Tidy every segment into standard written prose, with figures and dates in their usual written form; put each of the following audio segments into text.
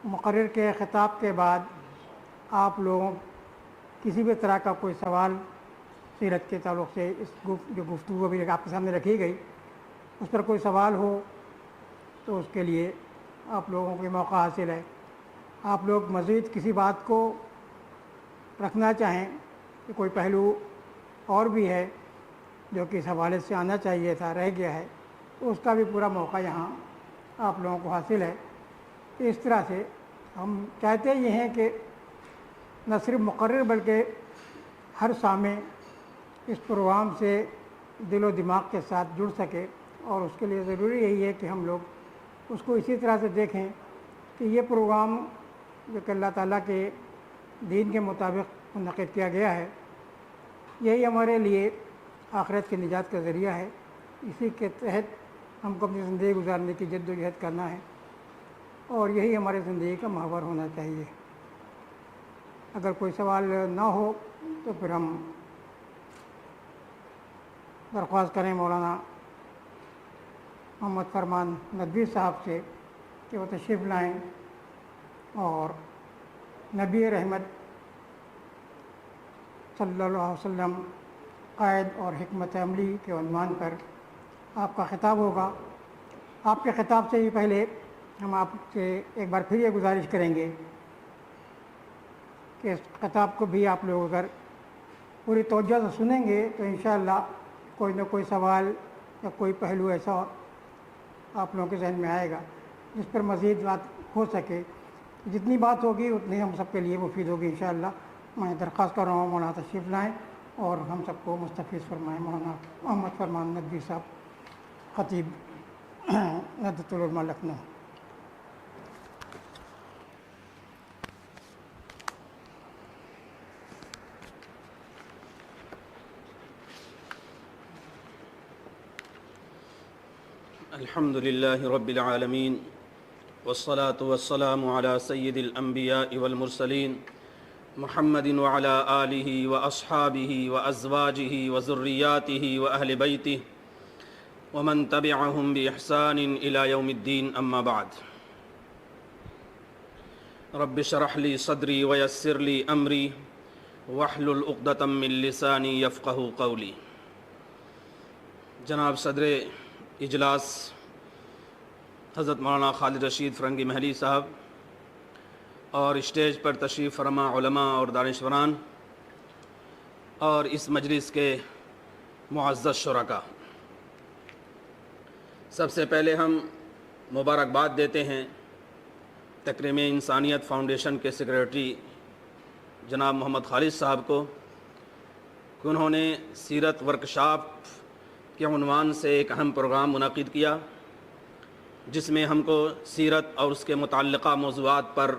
مقرر کے خطاب کے بعد آپ لوگوں کسی بھی طرح کا کوئی سوال سیرت کے تعلق سے اس جو گفتگو بھی آپ کے سامنے رکھی گئی اس پر کوئی سوال ہو تو اس کے لیے آپ لوگوں کو موقع حاصل ہے۔ آپ لوگ مزید کسی بات کو رکھنا چاہیں کہ کوئی پہلو اور بھی ہے جو کہ اس حوالے سے آنا چاہیے تھا رہ گیا ہے تو اس کا بھی پورا موقع یہاں آپ لوگوں کو حاصل ہے۔ اس طرح سے ہم چاہتے یہ ہیں کہ نہ صرف مقرر بلکہ ہر سامع اس پروگرام سے دل و دماغ کے ساتھ جڑ سکے، اور اس کے لیے ضروری یہی ہے کہ ہم لوگ اس کو اسی طرح سے دیکھیں کہ یہ پروگرام جو کہ اللہ تعالیٰ کے دین کے مطابق منعقد کیا گیا ہے یہی ہمارے لیے آخرت کی نجات کا ذریعہ ہے۔ اسی کے تحت ہم کو اپنی زندگی گزارنے کی جد و جہد کرنا ہے اور یہی ہماری زندگی کا محور ہونا چاہیے۔ اگر کوئی سوال نہ ہو تو پھر ہم درخواست کریں مولانا محمد فرمان ندوی صاحب سے کہ وہ تشریف لائیں اور نبی رحمت صلی اللہ علیہ وسلم قائد اور حکمت عملی کے عنوان پر آپ کا خطاب ہوگا۔ آپ کے خطاب سے ہی پہلے ہم آپ سے ایک بار پھر یہ گزارش کریں گے کہ اس خطاب کو بھی آپ لوگ اگر پوری توجہ سے سنیں گے تو انشاءاللہ کوئی نہ کوئی سوال یا کوئی پہلو ایسا آپ لوگوں کے ذہن میں آئے گا جس پر مزید بات ہو سکے۔ جتنی بات ہوگی اتنی ہم سب کے لیے مفید ہوگی انشاءاللہ۔ میں درخواست کر رہا ہوں مولانا تشریف لائیں اور ہم سب کو مستفیض فرمائیں۔ مولانا محمد فرمان ندوی صاحب، خطیب ندوۃ العلماء لکھنؤ۔ الحمد لله رب العالمين والصلاة والسلام على سيد الأنبياء والمرسلين محمد وعلى آله وأصحابه وأزواجه وذرياته وأهل بيته ومن تبعهم بإحسان إلى يوم الدين، أما بعد۔ رب اشرح لي صدري ويسر لي أمري واحلل عقدة من لساني يفقهوا قولي۔ جناب صدر اجلاس حضرت مولانا خالد رشید فرنگی محلی صاحب اور اسٹیج پر تشریف فرما علماء اور دانشوران اور اس مجلس کے معزز شرکاء، سب سے پہلے ہم مبارکباد دیتے ہیں تکریم انسانیت فاؤنڈیشن کے سیکریٹری جناب محمد خالد صاحب کو کہ انہوں نے سیرت ورکشاپ کے عنوان سے ایک اہم پروگرام منعقد کیا جس میں ہم کو سیرت اور اس کے متعلقہ موضوعات پر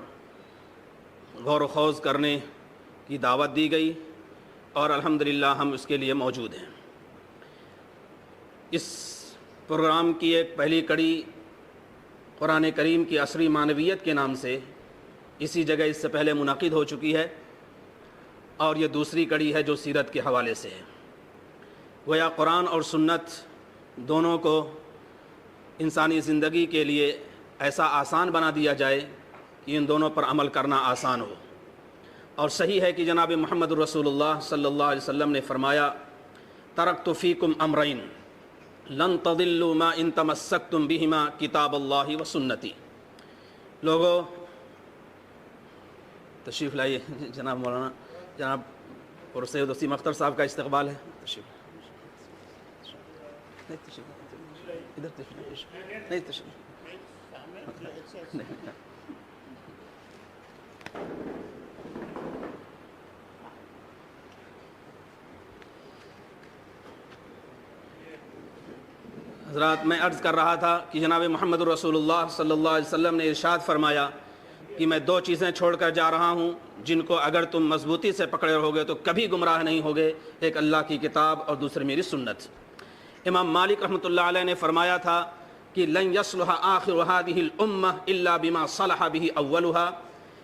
غور و خوض کرنے کی دعوت دی گئی، اور الحمدللہ ہم اس کے لیے موجود ہیں۔ اس پروگرام کی ایک پہلی کڑی قرآن کریم کی عصری معنویت کے نام سے اسی جگہ اس سے پہلے منعقد ہو چکی ہے، اور یہ دوسری کڑی ہے جو سیرت کے حوالے سے ہے۔ گویا قرآن اور سنت دونوں کو انسانی زندگی کے لیے ایسا آسان بنا دیا جائے کہ ان دونوں پر عمل کرنا آسان ہو۔ اور صحیح ہے کہ جناب محمد رسول اللہ صلی اللہ علیہ وسلم نے فرمایا ترکت فیکم امرین لن تضلوا ما ان تمسکتم بہما کتاب اللہ و سنتی۔ لوگوں تشریف لائیے، جناب مولانا جناب اور سید وسیم اختر صاحب کا استقبال ہے۔ تشریف ادھر تشریف نہیں تشریف حضرات، میں عرض کر رہا تھا کہ جناب محمد رسول اللہ صلی اللہ علیہ وسلم نے ارشاد فرمایا کہ میں دو چیزیں چھوڑ کر جا رہا ہوں جن کو اگر تم مضبوطی سے پکڑے رہوگے تو کبھی گمراہ نہیں ہوگے، ایک اللہ کی کتاب اور دوسری میری سنت۔ امام مالک رحمۃ اللہ علیہ نے فرمایا تھا کہ لن یصلح آخر هذه الامہ الا بما صلح به اولها،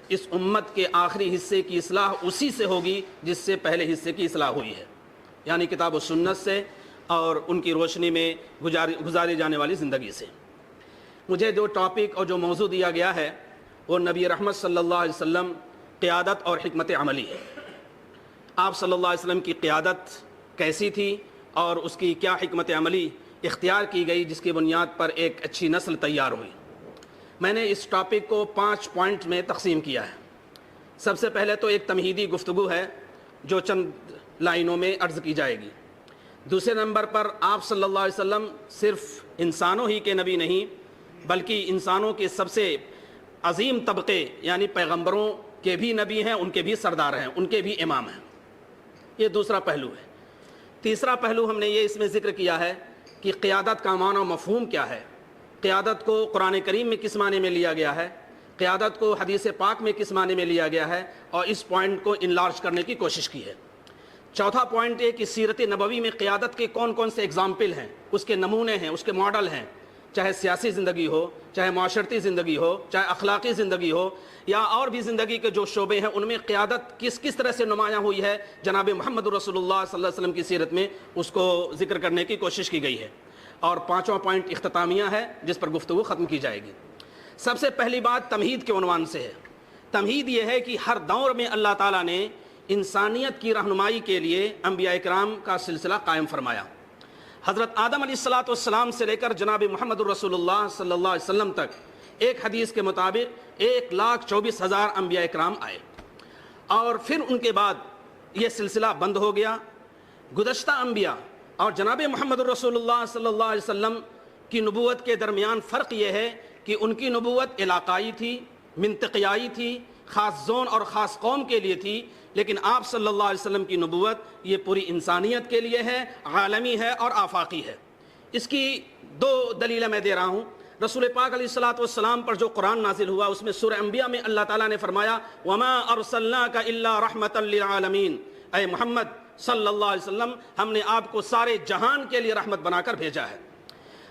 اس امت کے آخری حصے کی اصلاح اسی سے ہوگی جس سے پہلے حصے کی اصلاح ہوئی ہے، یعنی کتاب و سنت سے اور ان کی روشنی میں گزاری جانے والی زندگی سے۔ مجھے جو ٹاپک اور جو موضوع دیا گیا ہے وہ نبی رحمت صلی اللہ علیہ وسلم قیادت اور حکمت عملی ہے۔ آپ صلی اللہ علیہ وسلم کی قیادت کیسی تھی اور اس کی کیا حکمت عملی اختیار کی گئی جس کی بنیاد پر ایک اچھی نسل تیار ہوئی۔ میں نے اس ٹاپک کو 5 پوائنٹ میں تقسیم کیا ہے۔ سب سے پہلے تو ایک تمہیدی گفتگو ہے جو چند لائنوں میں عرض کی جائے گی۔ دوسرے نمبر پر آپ صلی اللہ علیہ وسلم صرف انسانوں ہی کے نبی نہیں بلکہ انسانوں کے سب سے عظیم طبقے یعنی پیغمبروں کے بھی نبی ہیں، ان کے بھی سردار ہیں، ان کے بھی امام ہیں۔ یہ دوسرا پہلو ہے۔ تیسرا پہلو ہم نے یہ اس میں ذکر کیا ہے کہ قیادت کا معنی و مفہوم کیا ہے، قیادت کو قرآن کریم میں کس معنی میں لیا گیا ہے، قیادت کو حدیث پاک میں کس معنی میں لیا گیا ہے، اور اس پوائنٹ کو انلارج کرنے کی کوشش کی ہے۔ چوتھا پوائنٹ یہ کہ سیرت نبوی میں قیادت کے کون کون سے اگزامپل ہیں، اس کے نمونے ہیں، اس کے ماڈل ہیں، چاہے سیاسی زندگی ہو، چاہے معاشرتی زندگی ہو، چاہے اخلاقی زندگی ہو، یا اور بھی زندگی کے جو شعبے ہیں ان میں قیادت کس طرح سے نمایاں ہوئی ہے جناب محمد رسول اللہ صلی اللہ علیہ وسلم کی سیرت میں، اس کو ذکر کرنے کی کوشش کی گئی ہے۔ اور پانچواں پوائنٹ اختتامیہ ہے جس پر گفتگو ختم کی جائے گی۔ سب سے پہلی بات تمہید کے عنوان سے ہے۔ تمہید یہ ہے کہ ہر دور میں اللہ تعالیٰ نے انسانیت کی رہنمائی کے لیے انبیاء کرام کا سلسلہ قائم فرمایا۔ حضرت آدم علیہ السلام سے لے کر جناب محمد رسول اللہ صلی اللہ علیہ وسلم تک ایک حدیث کے مطابق 1,24,000 انبیاء کرام آئے، اور پھر ان کے بعد یہ سلسلہ بند ہو گیا۔ گزشتہ انبیاء اور جناب محمد رسول اللہ صلی اللہ علیہ وسلم کی نبوت کے درمیان فرق یہ ہے کہ ان کی نبوت علاقائی تھی، منطقیائی تھی، خاص زون اور خاص قوم کے لیے تھی، لیکن آپ صلی اللہ علیہ وسلم کی نبوت یہ پوری انسانیت کے لیے ہے، عالمی ہے اور آفاقی ہے۔ اس کی 2 دلیلیں میں دے رہا ہوں۔ رسول پاک علیہ السلام پر جو قرآن نازل ہوا اس میں سورہ انبیاء میں اللہ تعالیٰ نے فرمایا وَمَا أَرْسَلْنَاكَ إِلَّا رَحْمَةً لِلْعَالَمِينَ، اے محمد صلی اللہ علیہ وسلم ہم نے آپ کو سارے جہان کے لیے رحمت بنا کر بھیجا ہے۔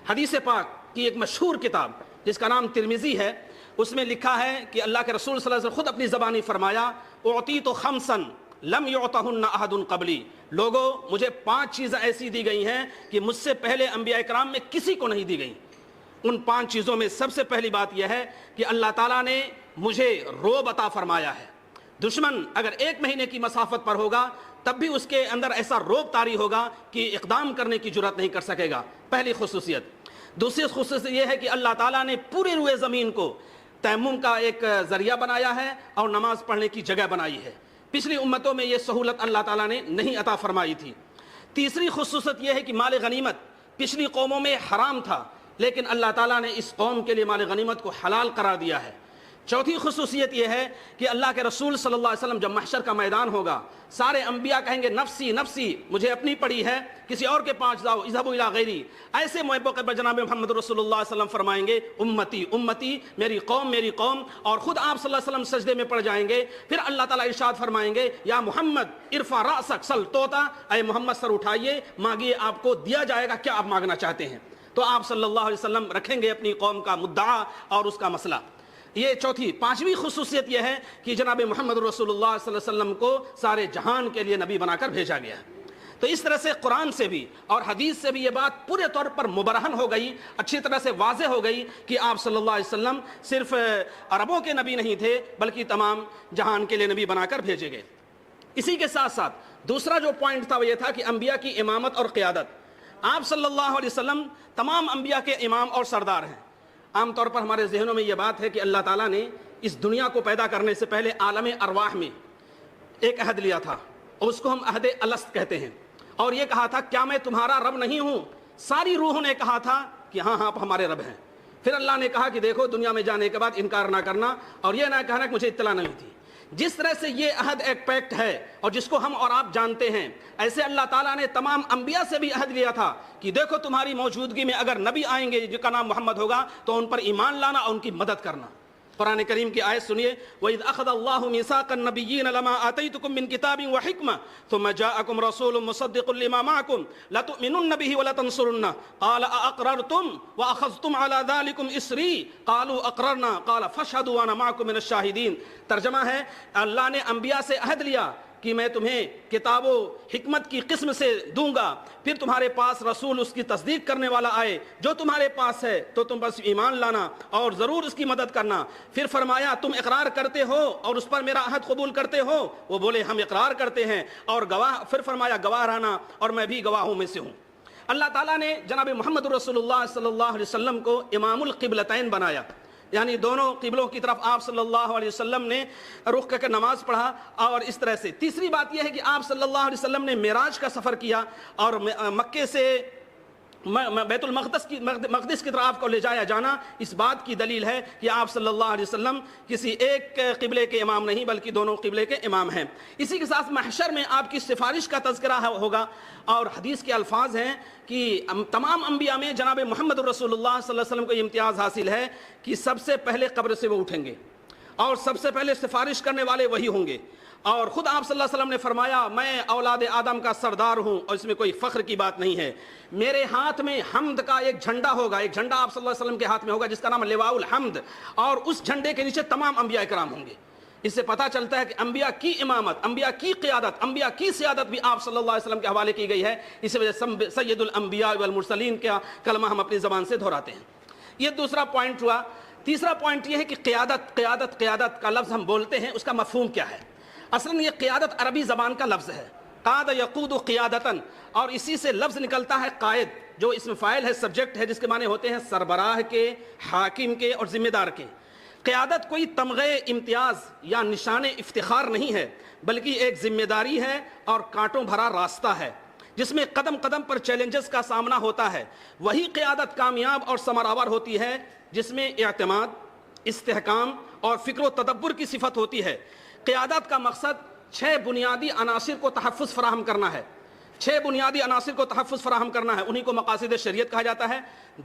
حدیث پاک کی ایک مشہور کتاب جس کا نام ترمذی ہے، اس میں لکھا ہے کہ اللہ کے رسول صلی اللہ علیہ وسلم خود اپنی زبانی فرمایا اعطیت خمسن لم یعطہن احد قبلی، لوگوں مجھے 5 چیزیں ایسی دی گئی ہیں کہ مجھ سے پہلے انبیاء کرام میں کسی کو نہیں دی گئیں۔ ان 5 چیزوں میں سب سے پہلی بات یہ ہے کہ اللہ تعالیٰ نے مجھے رعب عطا فرمایا ہے۔ دشمن اگر 1 مہینے کی مسافت پر ہوگا تب بھی اس کے اندر ایسا رعب طاری ہوگا کہ اقدام کرنے کی جرات نہیں کر سکے گا، پہلی خصوصیت۔ دوسری خصوصیت یہ ہے کہ اللہ تعالیٰ نے پورے روئے زمین کو تیمم کا ایک ذریعہ بنایا ہے اور نماز پڑھنے کی جگہ بنائی ہے۔ پچھلی امتوں میں یہ سہولت اللہ تعالیٰ نے نہیں عطا فرمائی تھی۔ تیسری خصوصیت یہ ہے کہ مال غنیمت پچھلی قوموں میں حرام تھا، لیکن اللہ تعالیٰ نے اس قوم کے لیے مال غنیمت کو حلال قرار دیا ہے۔ چوتھی خصوصیت یہ ہے کہ اللہ کے رسول صلی اللہ علیہ وسلم جب محشر کا میدان ہوگا سارے انبیاء کہیں گے نفسی نفسی، مجھے اپنی پڑی ہے، کسی اور کے پاس جاؤ، اذهبوا الی غیری۔ ایسے موقع پر جناب محمد رسول اللہ صلی اللہ علیہ وسلم فرمائیں گے امتی امتی، میری قوم میری قوم، اور خود آپ صلی اللہ علیہ وسلم سجدے میں پڑ جائیں گے۔ پھر اللہ تعالیٰ ارشاد فرمائیں گے یا محمد ارفع رأسک سل توتا، اے محمد سر اٹھائیے مانگیے آپ کو دیا جائے گا، کیا آپ مانگنا چاہتے ہیں؟ تو آپ صلی اللہ علیہ وسلم رکھیں گے اپنی قوم کا مدعا اور اس کا مسئلہ۔ یہ چوتھی۔ پانچویں خصوصیت یہ ہے کہ جناب محمد رسول اللہ صلی اللہ علیہ وسلم کو سارے جہان کے لیے نبی بنا کر بھیجا گیا ہے۔ تو اس طرح سے قرآن سے بھی اور حدیث سے بھی یہ بات پورے طور پر مبرہن ہو گئی، اچھی طرح سے واضح ہو گئی کہ آپ صلی اللہ علیہ وسلم صرف عربوں کے نبی نہیں تھے بلکہ تمام جہان کے لیے نبی بنا کر بھیجے گئے۔ اسی کے ساتھ ساتھ دوسرا جو پوائنٹ تھا وہ یہ تھا کہ انبیاء کی امامت اور قیادت۔ آپ صلی اللہ علیہ وسلم تمام انبیاء کے امام اور سردار ہیں۔ عام طور پر ہمارے ذہنوں میں یہ بات ہے کہ اللہ تعالیٰ نے اس دنیا کو پیدا کرنے سے پہلے عالم ارواح میں ایک عہد لیا تھا، اور اس کو ہم عہد الست کہتے ہیں، اور یہ کہا تھا کیا میں تمہارا رب نہیں ہوں؟ ساری روحوں نے کہا تھا کہ ہاں ہاں آپ ہمارے رب ہیں۔ پھر اللہ نے کہا کہ دیکھو دنیا میں جانے کے بعد انکار نہ کرنا اور یہ نہ کہنا کہ مجھے اطلاع نہیں تھی۔ جس طرح سے یہ عہد ایک پیکٹ ہے اور جس کو ہم اور آپ جانتے ہیں، ایسے اللہ تعالیٰ نے تمام انبیاء سے بھی عہد لیا تھا کہ دیکھو تمہاری موجودگی میں اگر نبی آئیں گے جن کا نام محمد ہوگا تو ان پر ایمان لانا اور ان کی مدد کرنا۔ قرآن کریم کی آیت سنیے وَإِذْ أَخَذَ اللَّهُ مِيثَاقَ النَّبِيِّينَ لَمَا آتَيْتُكُم مِّن كِتَابٍ وَحِكْمَةٍ ثُمَّ جَاءَكُمْ رَسُولٌ مُصَدِّقٌ لِّمَا مَعَكُمْ لَتُؤْمِنُنَّ بِهِ وَلَتَنصُرُنَّهُ قَالَ أَأَقْرَرْتُمْ وَأَخَذْتُمْ عَلَى ذَلِكُمْ إِصْرِي قَالُوا أَقْرَرْنَا قَالَ فَاشْهَدُوا وَأَنَا مَعَكُمْ مِنَ الشَّاهِدِينَ۔ ترجمہ ہے اللہ نے انبیاء سے عہد لیا کہ میں تمہیں کتاب و حکمت کی قسم سے دوں گا، پھر تمہارے پاس رسول اس کی تصدیق کرنے والا آئے جو تمہارے پاس ہے تو تم بس ایمان لانا اور ضرور اس کی مدد کرنا۔ پھر فرمایا تم اقرار کرتے ہو اور اس پر میرا عہد قبول کرتے ہو؟ وہ بولے ہم اقرار کرتے ہیں، اور گواہ، پھر فرمایا گواہ رہنا اور میں بھی گواہوں میں سے ہوں۔ اللہ تعالیٰ نے جناب محمد رسول اللہ صلی اللہ علیہ وسلم کو امام القبلتین بنایا، یعنی دونوں قبلوں کی طرف آپ صلی اللہ علیہ وسلم نے رخ کر کے نماز پڑھا۔ اور اس طرح سے تیسری بات یہ ہے کہ آپ صلی اللہ علیہ وسلم نے معراج کا سفر کیا اور مکے سے بیت المقدس کی طرف آپ کو لے جایا جانا اس بات کی دلیل ہے کہ آپ صلی اللہ علیہ وسلم کسی ایک قبلے کے امام نہیں بلکہ دونوں قبلے کے امام ہیں۔ اسی کے ساتھ محشر میں آپ کی سفارش کا تذکرہ ہوگا، اور حدیث کے الفاظ ہیں کہ تمام انبیاء میں جناب محمد رسول اللہ صلی اللہ علیہ وسلم کو یہ امتیاز حاصل ہے کہ سب سے پہلے قبر سے وہ اٹھیں گے اور سب سے پہلے سفارش کرنے والے وہی ہوں گے۔ اور خود آپ صلی اللہ علیہ وسلم نے فرمایا میں اولاد آدم کا سردار ہوں اور اس میں کوئی فخر کی بات نہیں ہے۔ میرے ہاتھ میں حمد کا ایک جھنڈا ہوگا، ایک جھنڈا آپ صلی اللہ علیہ وسلم کے ہاتھ میں ہوگا جس کا نام لواء الحمد، اور اس جھنڈے کے نیچے تمام انبیاء کرام ہوں گے۔ اس سے پتہ چلتا ہے کہ انبیاء کی امامت، انبیاء کی قیادت، انبیاء کی سیادت بھی آپ صلی اللہ علیہ وسلم کے حوالے کی گئی ہے۔ اس وجہ سے سید الانبیاء والمرسلین کا کلمہ ہم اپنی زبان سے دہراتے ہیں۔ یہ دوسرا پوائنٹ ہوا۔ تیسرا پوائنٹ یہ ہے کہ قیادت کا لفظ ہم بولتے ہیں، اس کا مفہوم کیا ہے؟ اصلاً یہ قیادت عربی زبان کا لفظ ہے، قاد یقود قیادتاً، اور اسی سے لفظ نکلتا ہے قائد، جو اسم فاعل ہے، سبجیکٹ ہے، جس کے معنی ہوتے ہیں سربراہ کے، حاکم کے اور ذمہ دار کے۔ قیادت کوئی تمغے امتیاز یا نشان افتخار نہیں ہے، بلکہ ایک ذمہ داری ہے اور کانٹوں بھرا راستہ ہے جس میں قدم قدم پر چیلنجز کا سامنا ہوتا ہے۔ وہی قیادت کامیاب اور ثمرآور ہوتی ہے جس میں اعتماد، استحکام اور فکر و تدبر کی صفت ہوتی ہے۔ قیادت کا مقصد 6 بنیادی عناصر کو تحفظ فراہم کرنا ہے۔ 6 بنیادی عناصر کو تحفظ فراہم کرنا ہے، انہی کو مقاصد شریعت کہا جاتا ہے۔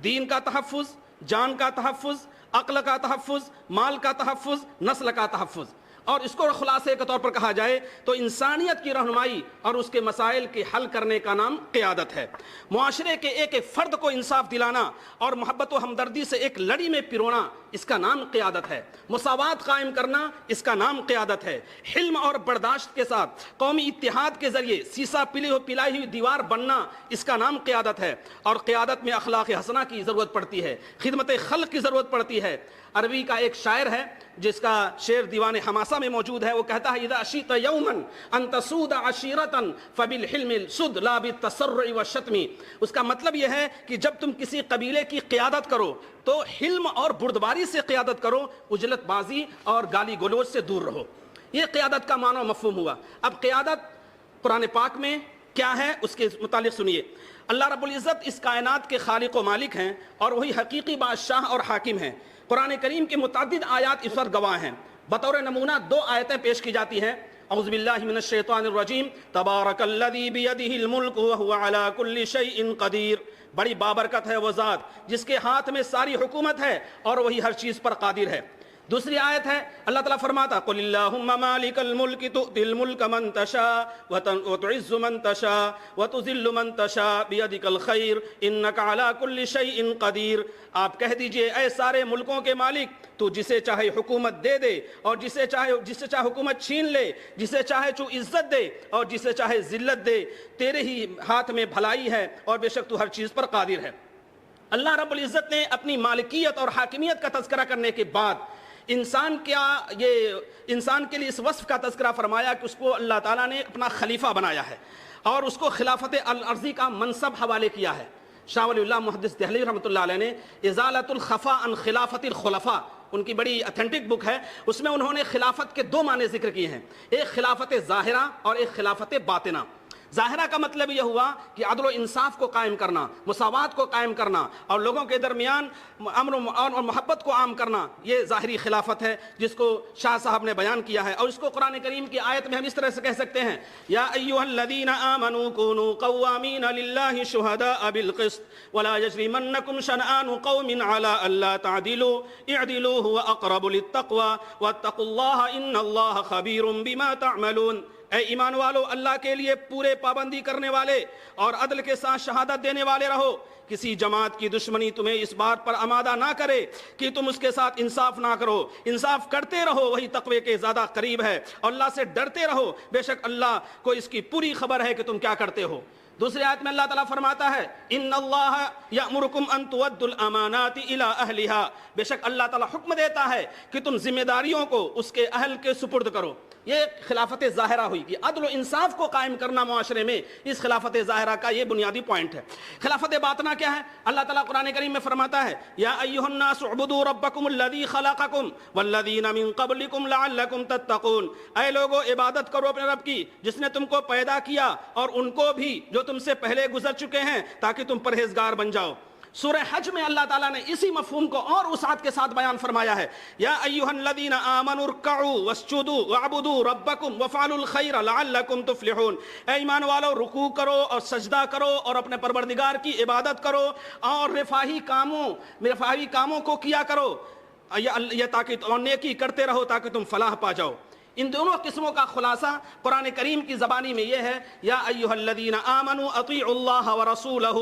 دین کا تحفظ، جان کا تحفظ، عقل کا تحفظ، مال کا تحفظ، نسل کا تحفظ۔ اور اس کو خلاصے کے طور پر کہا جائے تو انسانیت کی رہنمائی اور اس کے مسائل کے حل کرنے کا نام قیادت ہے۔ معاشرے کے ایک ایک فرد کو انصاف دلانا اور محبت و ہمدردی سے ایک لڑی میں پرونا، اس کا نام قیادت ہے۔ مساوات قائم کرنا، اس کا نام قیادت ہے۔ حلم اور برداشت کے ساتھ قومی اتحاد کے ذریعے سیسا پلائی ہوئی دیوار بننا، اس کا نام قیادت ہے۔ اور قیادت میں اخلاق حسنہ کی ضرورت پڑتی ہے، خدمت خلق کی ضرورت پڑتی ہے۔ عربی کا ایک شاعر ہے جس کا شعر دیوان حماسہ میں موجود ہے، وہ کہتا ہے اذا اشیت یوما ان تسود عشیرتا فبالحلم السد لا بالتسرع والشتم۔ اس کا مطلب یہ ہے کہ جب تم کسی قبیلے کی قیادت کرو تو حلم اور بردباری سے قیادت کرو، عجلت بازی اور گالی گلوچ سے دور رہو۔ یہ قیادت کا معنی و مفہوم ہوا۔ اب قیادت قرآن پاک میں کیا ہے اس کے متعلق سنیے۔ اللہ رب العزت اس کائنات کے خالق و مالک ہیں اور وہی حقیقی بادشاہ اور حاکم ہیں۔ قرآن کریم کے متعدد آیات اس پر گواہ ہیں۔ بطور نمونہ 2 آیتیں پیش کی جاتی ہیں۔ اعوذ باللہ من الشیطان الرجیم، تبارک الذی بیدہ الملک وہو علی کل شیء قدیر۔ بڑی بابرکت ہے وہ ذات جس کے ہاتھ میں ساری حکومت ہے اور وہی ہر چیز پر قادر ہے۔ دوسری آیت ہے، اللہ تعالیٰ فرماتا قل اللہم مالک الملک تؤتی الملک من تشاء وتعز من تشاء وتذل من تشاء بیدک الخیر انک علی کل شیء قدیر۔ آپ کہہ دیجئے اے سارے ملکوں کے مالک، تو جسے چاہے حکومت دے دے اور جسے چاہے حکومت چھین لے، جسے چاہے عزت دے اور جسے چاہے ذلت دے، تیرے ہی ہاتھ میں بھلائی ہے اور بے شک تو ہر چیز پر قادر ہے۔ اللہ رب العزت نے اپنی مالکیت اور حاکمیت کا تذکرہ کرنے کے بعد انسان کے لیے اس وصف کا تذکرہ فرمایا کہ اس کو اللہ تعالیٰ نے اپنا خلیفہ بنایا ہے اور اس کو خلافت الارضی کا منصب حوالے کیا ہے۔ شاہ ولی اللہ محدث دہلوی رحمۃ اللہ علیہ نے ازالۃ الخفا عن خلافت الخلفاء، ان کی بڑی اتھینٹک بک ہے، اس میں انہوں نے خلافت کے 2 معنی ذکر کیے ہیں، ایک خلافت ظاہرہ اور ایک خلافت باطنہ۔ ظاہرہ کا مطلب یہ ہوا کہ عدل و انصاف کو قائم کرنا، مساوات کو قائم کرنا اور لوگوں کے درمیان امن اور محبت کو عام کرنا، یہ ظاہری خلافت ہے جس کو شاہ صاحب نے بیان کیا ہے۔ اور اس کو قرآن کریم کی آیت میں ہم اس طرح سے کہہ سکتے ہیں، یا ایھا الذین آمنوا کونوا قوامین للہ شہداء بالقسط ولا یجرمنکم شنآن قوم علی الا تعدلوا اعدلوا هو اقرب للتقوى واتقوا اللہ ان اللہ خبیر بما تعملون۔ اے ایمان والو اللہ کے لیے پورے پابندی کرنے والے اور عدل کے ساتھ شہادت دینے والے رہو. کسی جماعت کی دشمنی تمہیں اس بات پر آمادہ نہ کرے کہ تم اس کے ساتھ انصاف نہ کرو. انصاف کرتے رہو, وہی تقوی کے زیادہ قریب ہے, اور اللہ سے ڈرتے رہو, بے شک اللہ کو اس کی پوری خبر ہے کہ تم کیا کرتے ہو. دوسری آیت میں اللہ تعالیٰ فرماتا ہے ان اللہ یأمرکم ان تؤدوا الامانات الی اہلہا, بے شک اللہ تعالیٰ حکم دیتا ہے کہ تم ذمہ داریوں کو اس کے اہل کے سپرد کرو. یہ خلافت ظاہرہ ہوئی کہ عدل و انصاف کو قائم کرنا معاشرے میں, اس خلافت ظاہرہ کا یہ بنیادی پوائنٹ ہے. خلافت باطنہ کیا ہے؟ اللہ تعالیٰ قرآن کریم میں فرماتا ہے یا ایھا الناس اعبدوا ربکم الذی خلقکم والذین من قبلکم لعلکم تتقون, اے لوگو عبادت کرو اپنے رب کی جس نے تم کو پیدا کیا اور ان کو بھی جو تم سے پہلے گزر چکے ہیں تاکہ تم پرہیزگار بن جاؤ. سورہ حج میں اللہ تعالیٰ نے اسی مفہوم کو اور وسعت کے ساتھ بیان فرمایا ہے یا ایھا الذین آمنوا ارکعوا واسجدوا واعبدوا ربکم وافعلوا الخیر لعلکم تفلحون, اے ایمان والو رکوع کرو اور سجدہ کرو اور اپنے پروردگار کی عبادت کرو اور رفاہی کاموں کو کیا کرو یہ تاکہ اور نیکی کرتے رہو تاکہ تم فلاح پا جاؤ. ان دونوں قسموں کا خلاصہ قرآن کریم کی زبانی میں یہ ہے یا ایھا الذین آمنوا اطیعوا اللہ ورسولہ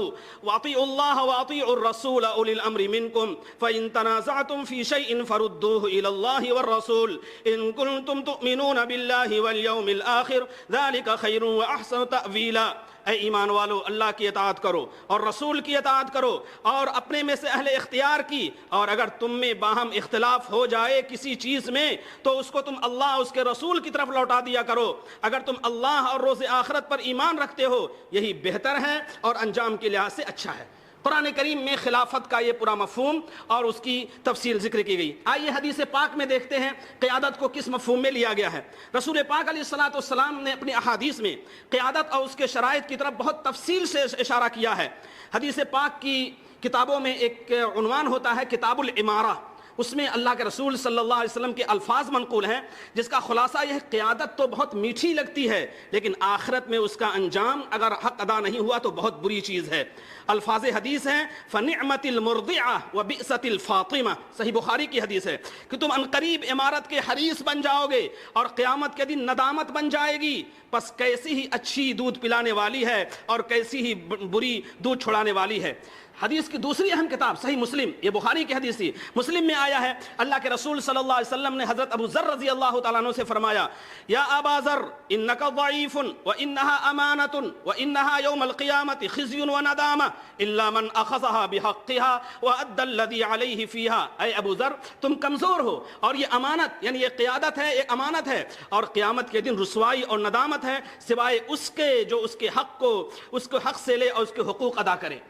واطیعوا اللہ واطیعوا الرسول اولی الامر منکم فإن تنازعتم فی شیء فردوه الی اللہ والرسول ان کنتم تؤمنون باللہ والیوم الآخر ذلک خیر واحسن تأویلا. اے ایمان والو اللہ کی اطاعت کرو اور رسول کی اطاعت کرو اور اپنے میں سے اہل اختیار کی, اور اگر تم میں باہم اختلاف ہو جائے کسی چیز میں تو اس کو تم اللہ اس کے رسول کی طرف لوٹا دیا کرو. اگر تم اللہ اور روز آخرت پر ایمان رکھتے ہو یہی بہتر ہے اور انجام کے لحاظ سے اچھا ہے. قرآن کریم میں خلافت کا یہ پورا مفہوم اور اس کی تفصیل ذکر کی گئی. آئیے حدیث پاک میں دیکھتے ہیں قیادت کو کس مفہوم میں لیا گیا ہے. رسول پاک علیہ الصلوۃ والسلام نے اپنی احادیث میں قیادت اور اس کے شرائط کی طرف بہت تفصیل سے اشارہ کیا ہے. حدیث پاک کی کتابوں میں ایک عنوان ہوتا ہے کتاب الامارہ, اس میں اللہ کے رسول صلی اللہ علیہ وسلم کے الفاظ منقول ہیں جس کا خلاصہ یہ قیادت تو بہت میٹھی لگتی ہے لیکن آخرت میں اس کا انجام اگر حق ادا نہیں ہوا تو بہت بری چیز ہے. الفاظ حدیث ہیں فنعمت المرضعہ وبئست الفاطمہ, صحیح بخاری کی حدیث ہے کہ تم عنقریب امارت کے حریص بن جاؤ گے اور قیامت کے دن ندامت بن جائے گی. پس کیسی ہی اچھی دودھ پلانے والی ہے اور کیسی ہی بری دودھ چھڑانے والی ہے. حدیث کی دوسری اہم کتاب صحیح مسلم, یہ بخاری کی حدیث تھی, مسلم میں آیا ہے اللہ کے رسول صلی اللہ علیہ وسلم نے حضرت ابو ذر رضی اللہ تعالیٰ عنہ سے فرمایا یا ابا ذر انک ضعیف وانها امانۃ وانها یوم القیامۃ خزی وندامہ الا من اخذها بحقها وادى الذی علیہ فیها. اے ابو ذر تم کمزور ہو اور یہ امانت یعنی یہ قیادت ہے, ایک امانت ہے, اور قیامت کے دن رسوائی اور ندامت ہے سوائے اس کے جو اس کے حق سے لے اور اس کے حقوق ادا کرے.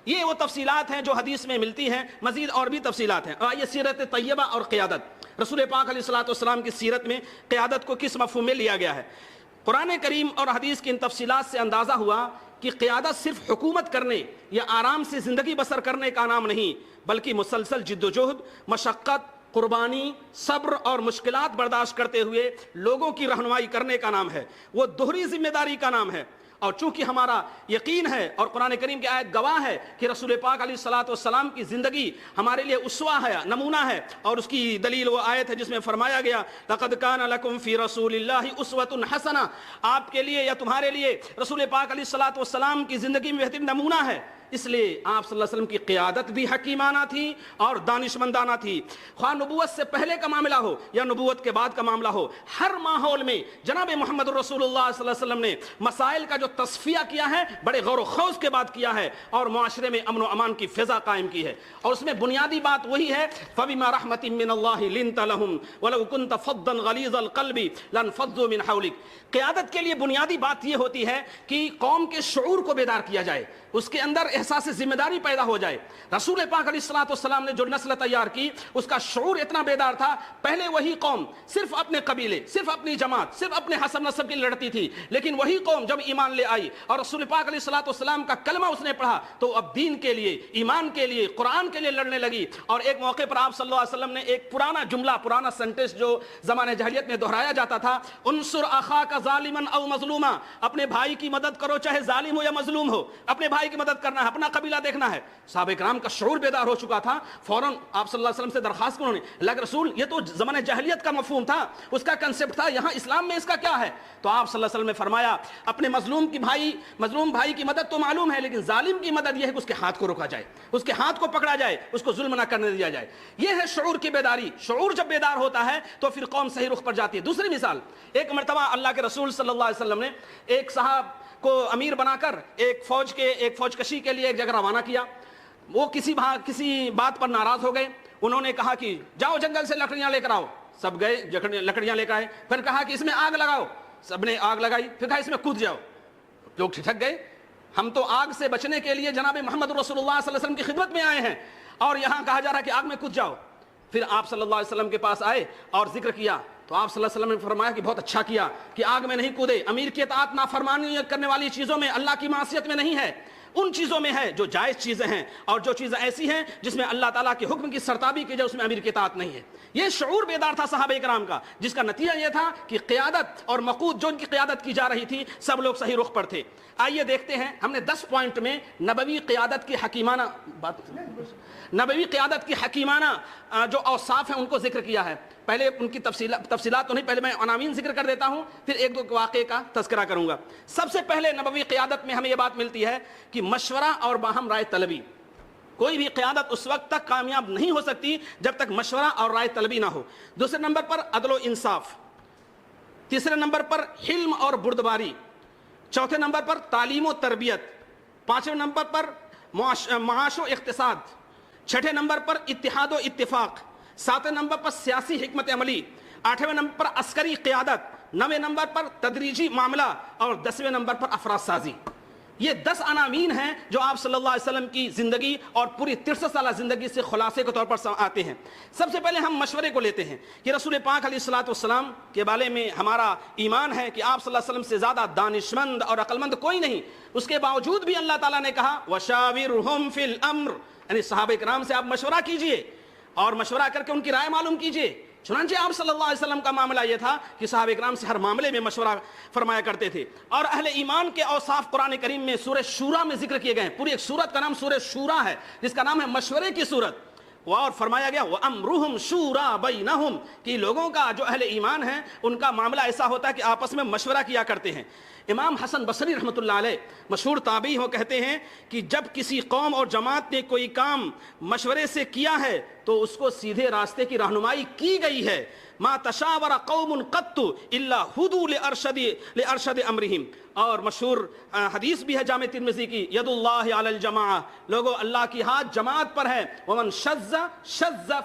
یہ وہ تفصیلات ہیں جو حدیث میں ملتی ہیں, مزید اور بھی تفصیلات ہیں. آئیے سیرت طیبہ اور قیادت, رسول پاک علیہ الصلوۃ والسلام کی سیرت میں قیادت کو کس مفہوم میں لیا گیا ہے. قرآن کریم اور حدیث کی ان تفصیلات سے اندازہ ہوا کہ قیادت صرف حکومت کرنے یا آرام سے زندگی بسر کرنے کا نام نہیں بلکہ مسلسل جد و جہد, مشقت, قربانی, صبر اور مشکلات برداشت کرتے ہوئے لوگوں کی رہنمائی کرنے کا نام ہے. وہ دوہری ذمہ داری کا نام ہے. اور چونکہ ہمارا یقین ہے اور قرآن کریم کی آیت گواہ ہے کہ رسول پاک علیہ الصلوۃ والسلام کی زندگی ہمارے لیے اسوہ ہے, نمونہ ہے, اور اس کی دلیل وہ آیت ہے جس میں فرمایا گیا لقد کان لکم فی رسول اللہ اسوۃ حسنہ, آپ کے لیے یا تمہارے لیے رسول پاک علیہ الصلوۃ والسلام کی زندگی میں بہترین نمونہ ہے. اس لیے آپ صلی اللہ علیہ وسلم کی قیادت بھی حکیمانہ تھی اور دانشمندانہ تھی. خواہ نبوت سے پہلے کا معاملہ ہو یا نبوت کے بعد کا معاملہ ہو, ہر ماحول میں جناب محمد رسول اللہ صلی اللہ علیہ وسلم نے مسائل کا جو تصفیہ کیا ہے بڑے غور و خوض کے بعد کیا ہے اور معاشرے میں امن و امان کی فضا قائم کی ہے. اور اس میں بنیادی بات وہی ہے فبما رحمت من اللہ لنت لهم ولو كنت فظا غلیظ القلب لانفضوا من حولک. قیادت کے لیے بنیادی بات یہ ہوتی ہے کہ قوم کے شعور کو بیدار کیا جائے, اس کے اندر احساس ذمہ داری پیدا ہو جائے. رسول پاک علیہ الصلوۃ والسلام نے جو نسل تیار کی اس کا شعور اتنا بیدار تھا, پہلے وہی قوم صرف اپنے قبیلے, صرف اپنی جماعت, صرف اپنے حسب نسب کے لیے لڑتی تھی, لیکن وہی قوم جب ایمان لے آئی اور رسول پاک علیہ الصلوۃ والسلام کا کلمہ اس نے پڑھا تو اب دین کے لیے, ایمان کے لیے, قرآن کے لیے لڑنے لگی. اور ایک موقع پر آپ صلی اللہ علیہ وسلم نے ایک پرانا جملہ, پرانا سینٹنس جو زمانے جاہلیت میں دہرایا جاتا تھا, انصر اخاک ظالما او مظلوما, اپنے بھائی کی مدد کرو چاہے ظالم ہو یا مظلوم ہو, اپنے بھائی کی مدد کرنا اپنا قبیلہ دیکھنا ہے. صحابہ کرام کا شعور بیدار ہو چکا تھا. فوراً آپ صلی اللہ علیہ وسلم سے درخواست کی انہوں نے, اللہ کے رسول یہ تو زمانہ جاہلیت کا مفہوم تھا, اس کا کنسپٹ تھا, یہاں اسلام میں اس کا کیا ہے؟ تو آپ صلی اللہ علیہ وسلم نے فرمایا اپنے مظلوم بھائی کی مدد تو معلوم ہے, لیکن ظالم کی مدد یہ ہے کہ اس کے ہاتھ کو روکا جائے, اس کے ہاتھ کو پکڑا جائے, اس کو ظلم نہ کرنے دیا جائے. یہ ہے شعور کی بیداری. شعور جب بیدار ہوتا ہے تو پھر قوم صحیح رخ پر جاتی ہے. دوسری مثال, ایک مرتبہ اللہ کے رسول صلی اللہ علیہ وسلم نے ایک صاحب کو امیر بنا کر ایک فوج کشی کے لیے ایک جگہ روانہ کیا. وہ کسی بات پر ناراض ہو گئے. انہوں نے کہا کہ جاؤ جنگل سے لکڑیاں لے کر آؤ. سب گئے, لکڑیاں لے کر آئے. پھر کہا کہ اس میں آگ لگاؤ. سب نے آگ لگائی. پھر کہا اس میں کود جاؤ. لوگ ٹھٹک گئے, ہم تو آگ سے بچنے کے لیے جناب محمد رسول اللہ صلی اللہ علیہ وسلم کی خدمت میں آئے ہیں, اور یہاں کہا جا رہا ہے کہ آگ میں کود جاؤ. پھر آپ صلی اللہ علیہ وسلم کے پاس آئے اور ذکر کیا, تو آپ صلی اللہ علیہ وسلم نے فرمایا کہ بہت اچھا کیا کہ آگ میں نہیں کودے. امیر کی اطاعت نافرمانی کرنے والی چیزوں میں, اللہ کی معصیت میں نہیں ہے, ان چیزوں میں ہے جو جائز چیزیں ہیں, اور جو چیزیں ایسی ہیں جس میں اللہ تعالیٰ کے حکم کی سرتابی کی جائے اس میں امیر کی اطاعت نہیں ہے. یہ شعور بیدار تھا صحابہ کرام کا, جس کا نتیجہ یہ تھا کہ قیادت اور مقود جو ان کی قیادت کی جا رہی تھی سب لوگ صحیح رخ پر تھے. آئیے دیکھتے ہیں, ہم نے 10 پوائنٹ میں نبوی قیادت کی حکیمانہ جو اوصاف ہیں ان کو ذکر کیا ہے. پہلے ان کی تفصیلات تو نہیں, پہلے میں عناوین ذکر کر دیتا ہوں, پھر ایک دو واقعے کا تذکرہ کروں گا. سب سے پہلے نبوی قیادت میں ہمیں یہ بات ملتی ہے کہ مشورہ اور باہم رائے طلبی. کوئی بھی قیادت اس وقت تک کامیاب نہیں ہو سکتی جب تک مشورہ اور رائے طلبی نہ ہو. دوسرے نمبر پر عدل و انصاف. تیسرے نمبر پر حلم اور بردباری. چوتھے نمبر پر تعلیم و تربیت. پانچویں نمبر پر معاش و اقتصاد. چھٹے نمبر پر اتحاد و اتفاق. ساتویں نمبر پر سیاسی حکمت عملی. آٹھویں نمبر پر عسکری قیادت. 9ویں نمبر پر تدریجی معاملہ, اور 10ویں نمبر پر افراد سازی. یہ 10 عناوین ہیں جو آپ صلی اللہ علیہ وسلم کی زندگی اور پوری 63 سالہ زندگی سے خلاصے کے طور پر آتے ہیں. سب سے پہلے ہم مشورے کو لیتے ہیں کہ رسول پاک علیہ الصلوۃ والسلام کے بارے میں ہمارا ایمان ہے کہ آپ صلی اللہ علیہ وسلم سے زیادہ دانشمند اور عقلمند کوئی نہیں. اس کے باوجود بھی اللہ تعالیٰ نے کہا وَشَاوِرْهُمْ فِي الْأَمْرِ, یعنی صحابہ کرام سے آپ مشورہ کیجئے اور مشورہ کر کے ان کی رائے معلوم کیجئے. چنانچہ آپ صلی اللہ علیہ وسلم کا معاملہ یہ تھا کہ صحابہ کرام سے ہر معاملے میں مشورہ فرمایا کرتے تھے. اور اہل ایمان کے اوصاف قرآن کریم میں سورہ شورا میں ذکر کیے گئے ہیں. پوری ایک سورت کا نام سورہ شورا ہے, جس کا نام ہے مشورے کی سورت. اور فرمایا گیا وَأَمْرُهُمْ شُورَا بَيْنَهُمْ, کہ لوگوں کا جو اہل ایمان ہیں ان کا معاملہ ایسا ہوتا ہے کہ آپس میں مشورہ کیا کرتے ہیں. امام حسن بصری رحمۃ اللہ علیہ مشہور تابعی ہو کہتے ہیں کہ جب کسی قوم اور جماعت نے کوئی کام مشورے سے کیا ہے تو اس کو سیدھے راستے کی رہنمائی کی گئی ہے. ما تشاور قوم قط الا هدوا لارشد امرهم. اور مشہور حدیث بھی ہے جامع ترمذی کی, ید اللہ علی الجماعہ, لوگوں اللہ کی ہاتھ جماعت پر ہے. ومن شذ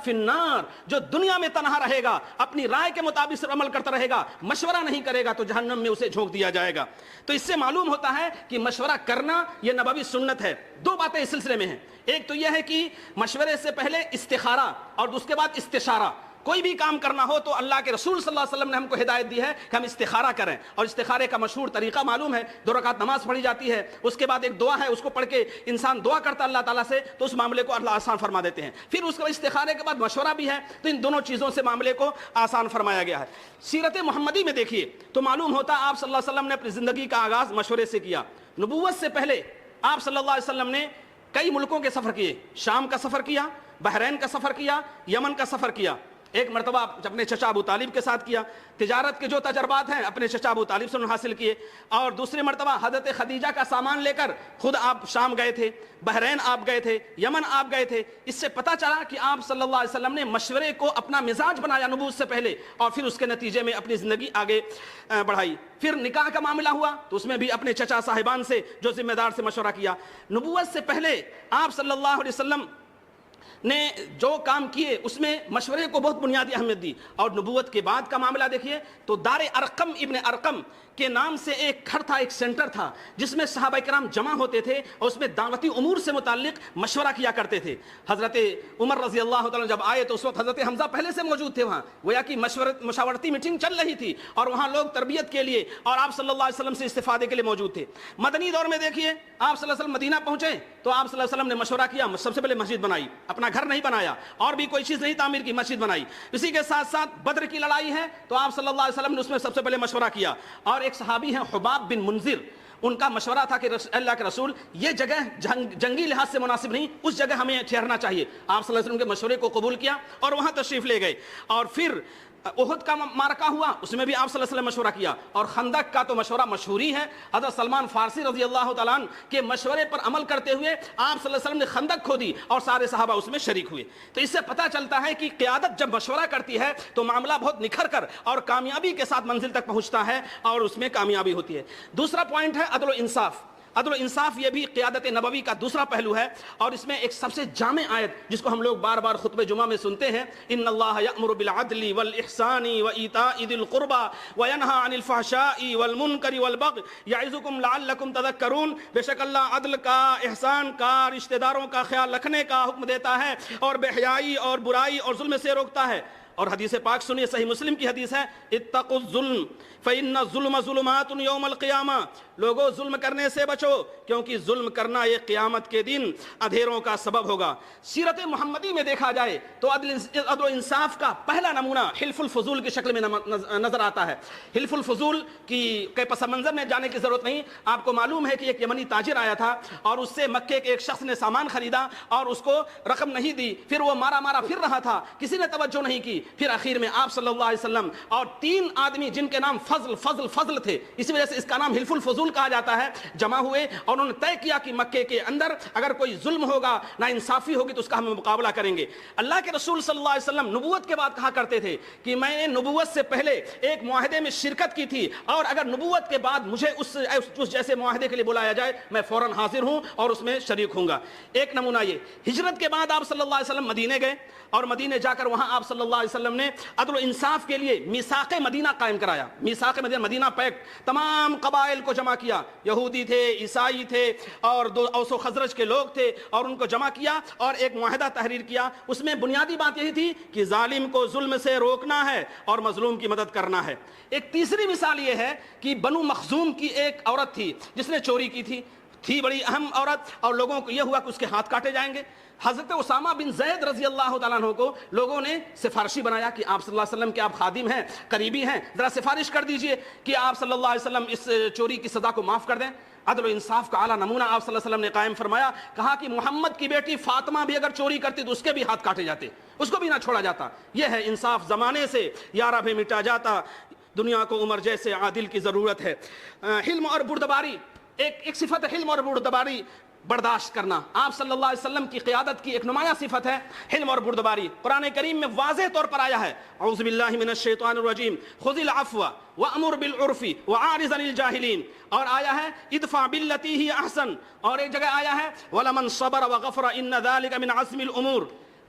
فی النار, جو دنیا میں تنہا رہے گا, اپنی رائے کے مطابق صرف عمل کرتا رہے گا, مشورہ نہیں کرے گا, تو جہنم میں اسے جھونک دیا جائے گا. تو اس سے معلوم ہوتا ہے کہ مشورہ کرنا یہ نبوی سنت ہے. 2 باتیں اس سلسلے میں ہیں. ایک تو یہ ہے کہ مشورے سے پہلے استخارہ اور اس کے بعد استشارہ. کوئی بھی کام کرنا ہو تو اللہ کے رسول صلی اللہ علیہ وسلم نے ہم کو ہدایت دی ہے کہ ہم استخارہ کریں. اور استخارے کا مشہور طریقہ معلوم ہے, 2 رکعت نماز پڑھی جاتی ہے, اس کے بعد ایک دعا ہے, اس کو پڑھ کے انسان دعا کرتا ہے اللہ تعالیٰ سے, تو اس معاملے کو اللہ آسان فرما دیتے ہیں. پھر اس کے استخارے کے بعد مشورہ بھی ہے, تو ان دونوں چیزوں سے معاملے کو آسان فرمایا گیا ہے. سیرت محمدی میں دیکھیے تو معلوم ہوتا آپ صلی اللہ علیہ وسلم نے اپنی زندگی کا آغاز مشورے سے کیا. نبوت سے پہلے آپ صلی اللہ علیہ وسلم نے کئی ملکوں کے سفر کیے. شام کا سفر کیا, بحرین کا سفر کیا, یمن کا سفر کیا. ایک مرتبہ اپنے چچا ابو طالب کے ساتھ کیا. تجارت کے جو تجربات ہیں اپنے چچا ابو طالب سے حاصل کیے. اور دوسری مرتبہ حضرت خدیجہ کا سامان لے کر خود آپ شام گئے تھے, بحرین آپ گئے تھے, یمن آپ گئے تھے. اس سے پتہ چلا کہ آپ صلی اللہ علیہ وسلم نے مشورے کو اپنا مزاج بنایا نبوت سے پہلے, اور پھر اس کے نتیجے میں اپنی زندگی آگے بڑھائی. پھر نکاح کا معاملہ ہوا تو اس میں بھی اپنے چچا صاحبان سے جو ذمہ دار سے مشورہ کیا. نبوت سے پہلے آپ صلی اللہ علیہ وسلم نے جو کام کیے اس میں مشورے کو بہت بنیادی اہمیت دی. اور نبوت کے بعد کا معاملہ دیکھیے تو دار ارقم ابن ارقم کے نام سے ایک گھر تھا, ایک سینٹر تھا, جس میں صحابہ کرام جمع ہوتے تھے اور اس میں دعوتی امور سے متعلق مشورہ کیا کرتے تھے. حضرت عمر رضی اللہ تعالیٰ جب آئے تو اس وقت حضرت حمزہ پہلے سے موجود تھے وہاں. گویا کہ مشاورتی میٹنگ چل رہی تھی اور وہاں لوگ تربیت کے لیے اور آپ صلی اللہ علیہ وسلم سے استفادے کے لیے موجود تھے. مدنی دور میں دیکھیے آپ صلی اللہ علیہ وسلم مدینہ پہنچے تو آپ صلی اللہ علیہ وسلم نے مشورہ کیا. سب سے پہلے مسجد بنائی, اپنا گھر نہیں بنایا اور بھی کوئی چیز نہیں تعمیر کی, مسجد بنائی. اسی کے ساتھ ساتھ بدر کی لڑائی ہے تو آپ صلی اللہ علیہ وسلم نے اس میں سب سے پہلے مشورہ کیا. اور ایک صحابی ہیں حباب بن منذر, ان کا مشورہ تھا کہ اللہ کے رسول یہ جگہ جنگی لحاظ سے مناسب نہیں، اس جگہ ہمیں ٹھہرنا چاہیے۔ آپ صلی اللہ علیہ وسلم کے مشورے کو قبول کیا اور وہاں تشریف لے گئے۔ اور پھر احد کا معرکہ ہوا، اس میں بھی آپ صلی اللہ علیہ وسلم مشورہ کیا، اور خندق کا تو مشورہ مشہوری ہے۔ حضرت سلمان فارسی رضی اللہ تعالیٰ عنہ کے مشورے پر عمل کرتے ہوئے آپ صلی اللہ علیہ وسلم نے خندق کھودی اور سارے صحابہ اس میں شریک ہوئے۔ تو اس سے پتہ چلتا ہے کہ قیادت جب مشورہ کرتی ہے تو معاملہ بہت نکھر کر اور کامیابی کے ساتھ منزل تک پہنچتا ہے اور اس میں کامیابی ہوتی ہے۔ دوسرا پوائنٹ ہے عدل و انصاف۔ عدل و انصاف یہ بھی قیادت نبوی کا دوسرا پہلو ہے، اور اس میں ایک سب سے جامع آیت جس کو ہم لوگ بار بار خطبہ جمعہ میں سنتے ہیں، ان اللہ یأمر بالعدل والاحسان وایتاء ذی القربى وینہی عن الفحشاء والمنکر والبغی یعظکم لعلکم تذکرون۔ بے شک اللہ عدل کا، احسان کا، رشتہ داروں کا خیال رکھنے کا حکم دیتا ہے اور بے حیائی اور برائی اور ظلم سے روکتا ہے۔ اور حدیث پاک سنیے، صحیح مسلم کی حدیث ہے، اتقوا الظلم فإن الظلم ظلمات یوم القیامہ۔ لوگوں ظلم کرنے سے بچو، کیونکہ ظلم کرنا یہ قیامت کے دن اندھیروں کا سبب ہوگا۔ سیرت محمدی میں دیکھا جائے تو عدل و انصاف کا پہلا نمونہ حلف الفضول کی شکل میں نظر آتا ہے۔ حلف الفضول کی پس منظر میں جانے کی ضرورت نہیں، آپ کو معلوم ہے کہ ایک یمنی تاجر آیا تھا اور اس سے مکے کے ایک شخص نے سامان خریدا اور اس کو رقم نہیں دی، پھر وہ مارا مارا پھر رہا تھا، کسی نے توجہ نہیں کی، پھر آخر میں آپ صلی اللہ علیہ وسلم اور 3 آدمی جن کے نام فضل تھے، اسی وجہ سے اس کا نام حلف الفضول کہا جاتا ہے، جمع ہوئے اور انہوں نے طے کیا کہ مکے کے اندر اگر کوئی ظلم ہوگا، ناانصافی ہوگی تو اس کا ہم مقابلہ کریں گے۔ اللہ کے رسول صلی اللہ علیہ وسلم نبوت کے بعد کہا کرتے تھے کہ میں نے نبوت سے پہلے ایک معاہدے میں شرکت کی تھی، اور اگر نبوت کے بعد مجھے اس جیسے معاہدے کے لیے بلایا جائے میں فوراً حاضر ہوں اور اس میں شریک ہوں گا۔ ایک نمونہ یہ، ہجرت کے بعد آپ صلی اللہ علیہ وسلم مدینے گئے اور مدینے جا کر وہاں آپ صلی اللہ علیہ وسلم نے عدل و انصاف کے لیے میثاق مدینہ قائم کرایا۔ میثاق مدینہ پیکٹ، تمام قبائل کو جمع کیا، یہودی تھے، عیسائی تھے اور اوس و خزرج کے لوگ تھے، اور ان کو جمع کیا اور ایک معاہدہ تحریر کیا۔ اس میں بنیادی بات یہی تھی کہ ظالم کو ظلم سے روکنا ہے اور مظلوم کی مدد کرنا ہے۔ ایک تیسری مثال یہ ہے کہ بنو مخزوم کی ایک عورت تھی جس نے چوری کی تھی بڑی اہم عورت، اور لوگوں کو یہ ہوا کہ اس کے ہاتھ کاٹے جائیں گے۔ حضرت اسامہ بن زید رضی اللہ تعالیٰ عنہ کو لوگوں نے سفارشی بنایا کہ آپ صلی اللہ علیہ وسلم کے آپ خادم ہیں، قریبی ہیں، ذرا سفارش کر دیجئے کہ آپ صلی اللہ علیہ وسلم اس چوری کی سزا کو معاف کر دیں۔ عدل و انصاف کا اعلیٰ نمونہ آپ صلی اللہ علیہ وسلم نے قائم فرمایا، کہا کہ محمد کی بیٹی فاطمہ بھی اگر چوری کرتی تو اس کے بھی ہاتھ کاٹے جاتے، اس کو بھی نہ چھوڑا جاتا۔ یہ ہے انصاف، زمانے سے یارہ بھی مٹا جاتا، دنیا کو عمر جیسے عادل کی ضرورت ہے۔ حلم اور بردباری، ایک صفت حلم اور بردباری، برداشت کرنا۔ آپ صلی اللہ علیہ وسلم کی قیادت کی ایک نمایاں صفت ہے حلم اور بردباری۔ قرآن کریم میں واضح طور پر آیا ہے، اعوذ باللہ من الشیطان الرجیم، خذ العفو وامر بالعرف واعرض عن الجاہلین، اور آیا ہے ادفع باللتی ہی احسن، اور ایک جگہ آیا ہے ولمن صبر وغفر ان ذلک من عزم الامور۔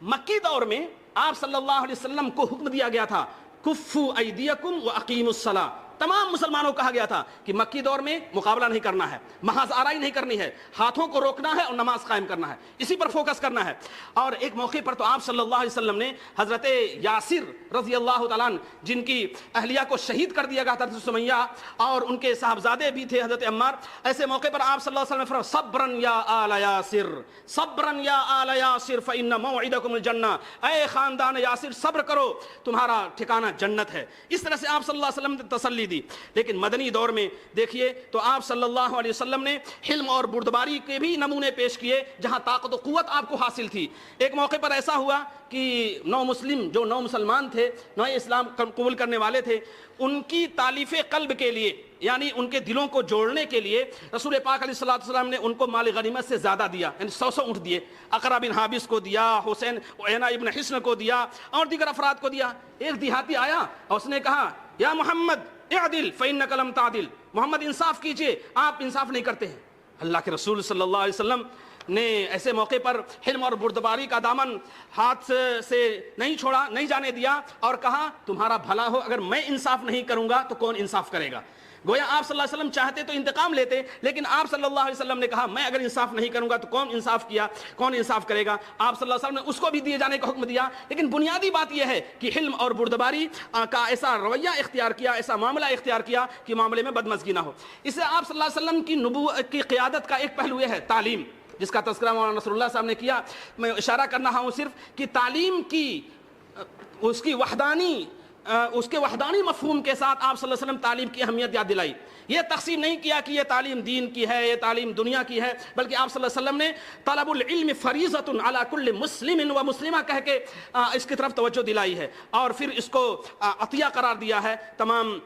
مکی دور میں آپ صلی اللہ علیہ وسلم کو حکم دیا گیا تھا کفوا ایدیکم واقیموا الصلاۃ۔ تمام مسلمانوں کو کہا گیا تھا کہ مکی دور میں مقابلہ نہیں کرنا ہے، محاذ آرائی نہیں کرنی ہے، ہاتھوں کو روکنا ہے اور نماز قائم کرنا ہے، اسی پر فوکس کرنا ہے۔ اور ایک موقع پر تو آپ صلی اللہ علیہ وسلم نے حضرت یاسر رضی اللہ تعالیٰ عنہ جن کی اہلیہ کو شہید کر دیا گیا تھا، حضرت سمیہ، اور ان کے صاحبزادے بھی تھے حضرت عمار، ایسے موقع پر آپ صلی اللہ علیہ وسلم نے فرمایا صبرن یا آل یاسر، صبرن یا آل یاسر فإن موعدکم الجنہ، اے خاندان یاسر صبر کرو، تمہارا ٹھکانہ جنت ہے۔ اس طرح سے آپ صلی اللہ علیہ وسلم نے تسلی دی۔ لیکن مدنی دور میں دیکھیے تو آپ صلی اللہ علیہ وسلم نے حلم اور بردباری کے بھی نمونے پیش کیے جہاں طاقت و قوت آپ کو حاصل تھی۔ ایک موقع پر ایسا ہوا کہ نو مسلمان تھے، نئے اسلام قبول کرنے والے تھے، ان کی تالیف قلب کے لیے، یعنی ان کے دلوں کو جوڑنے کے لیے رسول پاک علیہ الصلوۃ والسلام نے ان کو مال غنیمت سے زیادہ دیا، یعنی 100 اونٹ دیے، اقرا بن حابس کو دیا، حسین عیینہ ابن حصن کو دیا اور دیگر افراد کو دیا۔ ایک دیہاتی آیا اور اس نے کہا یا محمد اعدل فإنک لم تعدل، محمد انصاف کیجئے، آپ انصاف نہیں کرتے ہیں۔ اللہ کے رسول صلی اللہ علیہ وسلم نے ایسے موقع پر حلم اور بردباری کا دامن ہاتھ سے نہیں چھوڑا، نہیں جانے دیا، اور کہا تمہارا بھلا ہو، اگر میں انصاف نہیں کروں گا تو کون انصاف کرے گا۔ گویا آپ صلی اللہ علیہ وسلم چاہتے تو انتقام لیتے، لیکن آپ صلی اللہ علیہ وسلم نے کہا میں اگر انصاف نہیں کروں گا تو کون انصاف کرے گا۔ آپ صلی اللہ علیہ وسلم نے اس کو بھی دیے جانے کا حکم دیا، لیکن بنیادی بات یہ ہے کہ حلم اور بردباری کا ایسا رویہ اختیار کیا، ایسا معاملہ اختیار کیا کہ معاملے میں بدمزگی نہ ہو۔ اس سے آپ صلی اللہ علیہ وسلم کی نبوت کی قیادت کا ایک پہلو یہ ہے تعلیم، جس کا تذکرہ مولانا نصر اللہ صاحب نے کیا۔ میں اشارہ کرنا ہوں صرف کہ تعلیم کی اس کی وحدانی اس کے وحدانی مفہوم کے ساتھ آپ صلی اللہ علیہ وسلم تعلیم کی اہمیت یاد دلائی. یہ تقسیم نہیں کیا کہ یہ تعلیم دین کی ہے، یہ تعلیم دنیا کی ہے، بلکہ آپ صلی اللہ علیہ وسلم نے طلب العلم فریضۃ علی کل مسلم و مسلمہ کہہ کے اس کی طرف توجہ دلائی ہے، اور پھر اس کو عطیہ قرار دیا ہے، تمام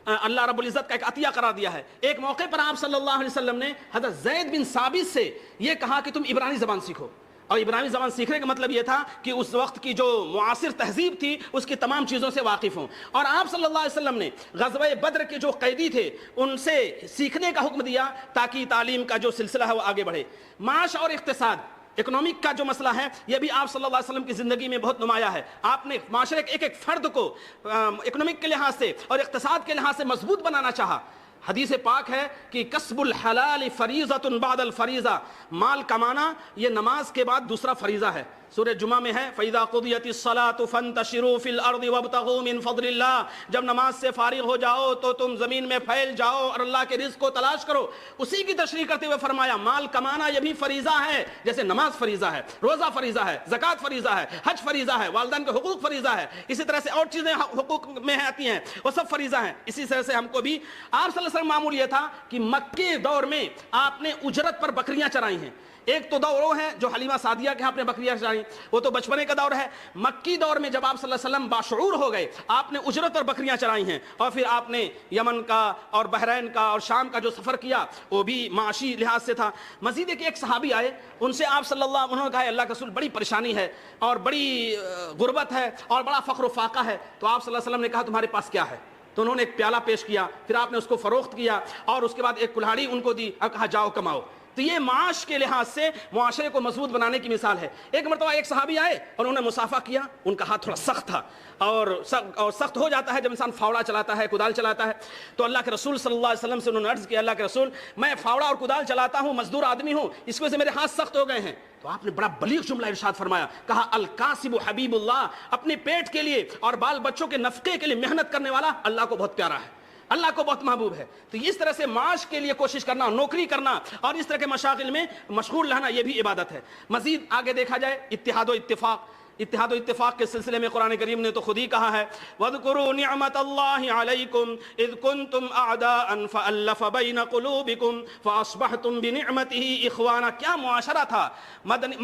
اللہ رب العزت کا ایک عطیہ قرار دیا ہے. ایک موقع پر آپ صلی اللہ علیہ وسلم نے حضرت زید بن ثابت سے یہ کہا کہ تم عبرانی زبان سیکھو. اور عبرانی زبان سیکھنے کا مطلب یہ تھا کہ اس وقت کی جو معاصر تہذیب تھی اس کی تمام چیزوں سے واقف ہوں. اور آپ صلی اللہ علیہ وسلم نے غزوہ بدر کے جو قیدی تھے ان سے سیکھنے کا حکم دیا تاکہ تعلیم کا جو سلسلہ ہے وہ آگے بڑھے. معاش اور اقتصاد، اکنامک کا جو مسئلہ ہے یہ بھی آپ صلی اللہ علیہ وسلم کی زندگی میں بہت نمایاں ہے. آپ نے معاشرے کے ایک ایک فرد کو اکنامک کے لحاظ سے اور اقتصاد کے لحاظ سے مضبوط بنانا چاہا. حدیث پاک ہے کہ کسب الحلال فریضۃ بعد الفریضہ، مال کمانا یہ نماز کے بعد دوسرا فریضہ ہے. سورہ جمعہ میں ہے فَإِذَا قُضِيَتِ الصَّلَاةُ فَانْتَشِرُوا فِي الْأَرْضِ وَابْتَغُوا مِنْ فَضْلِ اللَّهِ، جب نماز سے فارغ ہو جاؤ تو تم زمین میں پھیل جاؤ اور اللہ کے رزق کو تلاش کرو. اسی کی تشریح کرتے ہوئے فرمایا مال کمانا یہ بھی فریضہ ہے، جیسے نماز فریضہ ہے، روزہ فریضہ ہے، زکوٰۃ فریضہ ہے، حج فریضہ ہے، والدین کے حقوق فریضہ ہے، اسی طرح سے اور چیزیں حقوق میں آتی ہیں وہ سب فریضہ ہیں. اسی طرح سے ہم کو بھی آپ صلی اللہ علیہ وسلم معمول یہ تھا کہ مکے دور میں آپ نے اجرت پر بکریاں چرائی ہیں. ایک تو دور وہ ہے جو حلیمہ سعدیہ کے ہاں اپنے بکریاں چرائیں، وہ تو بچپنے کا دور ہے. مکی دور میں جب آپ صلی اللہ علیہ وسلم باشعور ہو گئے آپ نے اجرت پر بکریاں چرائی ہیں، اور پھر آپ نے یمن کا اور بحرین کا اور شام کا جو سفر کیا وہ بھی معاشی لحاظ سے تھا. مزید ایک صحابی آئے، ان سے آپ صلی اللہ علیہ وسلم انہوں نے کہا اللہ کے رسول بڑی پریشانی ہے اور بڑی غربت ہے اور بڑا فقر و فاقہ ہے. تو آپ صلی اللہ علیہ وسلم نے کہا تمہارے پاس کیا ہے؟ تو انہوں نے ایک پیالہ پیش کیا، پھر آپ نے اس کو فروخت کیا اور اس کے بعد ایک کلہاڑی ان کو دی اور کہا جاؤ کماؤ. تو یہ معاش کے لحاظ سے معاشرے کو مضبوط بنانے کی مثال ہے. ایک مرتبہ ایک صحابی آئے اور انہوں نے مصافحہ کیا، ان کا ہاتھ تھوڑا سخت تھا اور سخت ہو جاتا ہے جب انسان فاوڑا چلاتا ہے، کدال چلاتا ہے. تو اللہ کے رسول صلی اللہ علیہ وسلم سے انہوں نے عرض کیا اللہ کے رسول میں فاوڑا اور کدال چلاتا ہوں، مزدور آدمی ہوں، اس کی وجہ سے میرے ہاتھ سخت ہو گئے ہیں. تو آپ نے بڑا بلیغ جملہ ارشاد فرمایا، کہا الکاسب حبیب اللہ، اپنے پیٹ کے لیے اور بال بچوں کے نفقے کے لیے محنت کرنے والا اللہ کو بہت پیارا ہے، اللہ کو بہت محبوب ہے. تو اس طرح سے معاش کے لیے کوشش کرنا، نوکری کرنا اور اس طرح کے مشاغل میں مشغول رہنا یہ بھی عبادت ہے. مزید آگے دیکھا جائے اتحاد و اتفاق کے سلسلے میں قرآن کریم نے تو خود ہی کہا ہے وَاذْكُرُوا نِعْمَةَ اللَّهِ عَلَيْكُمْ إِذْ كُنْتُمْ أَعْدَاءً فَأَلَّفَ بَيْنَ قُلُوبِكُمْ فَأَصْبَحْتُمْ بِنِعْمَتِهِ إِخْوَانًا. کیا معاشرہ تھا،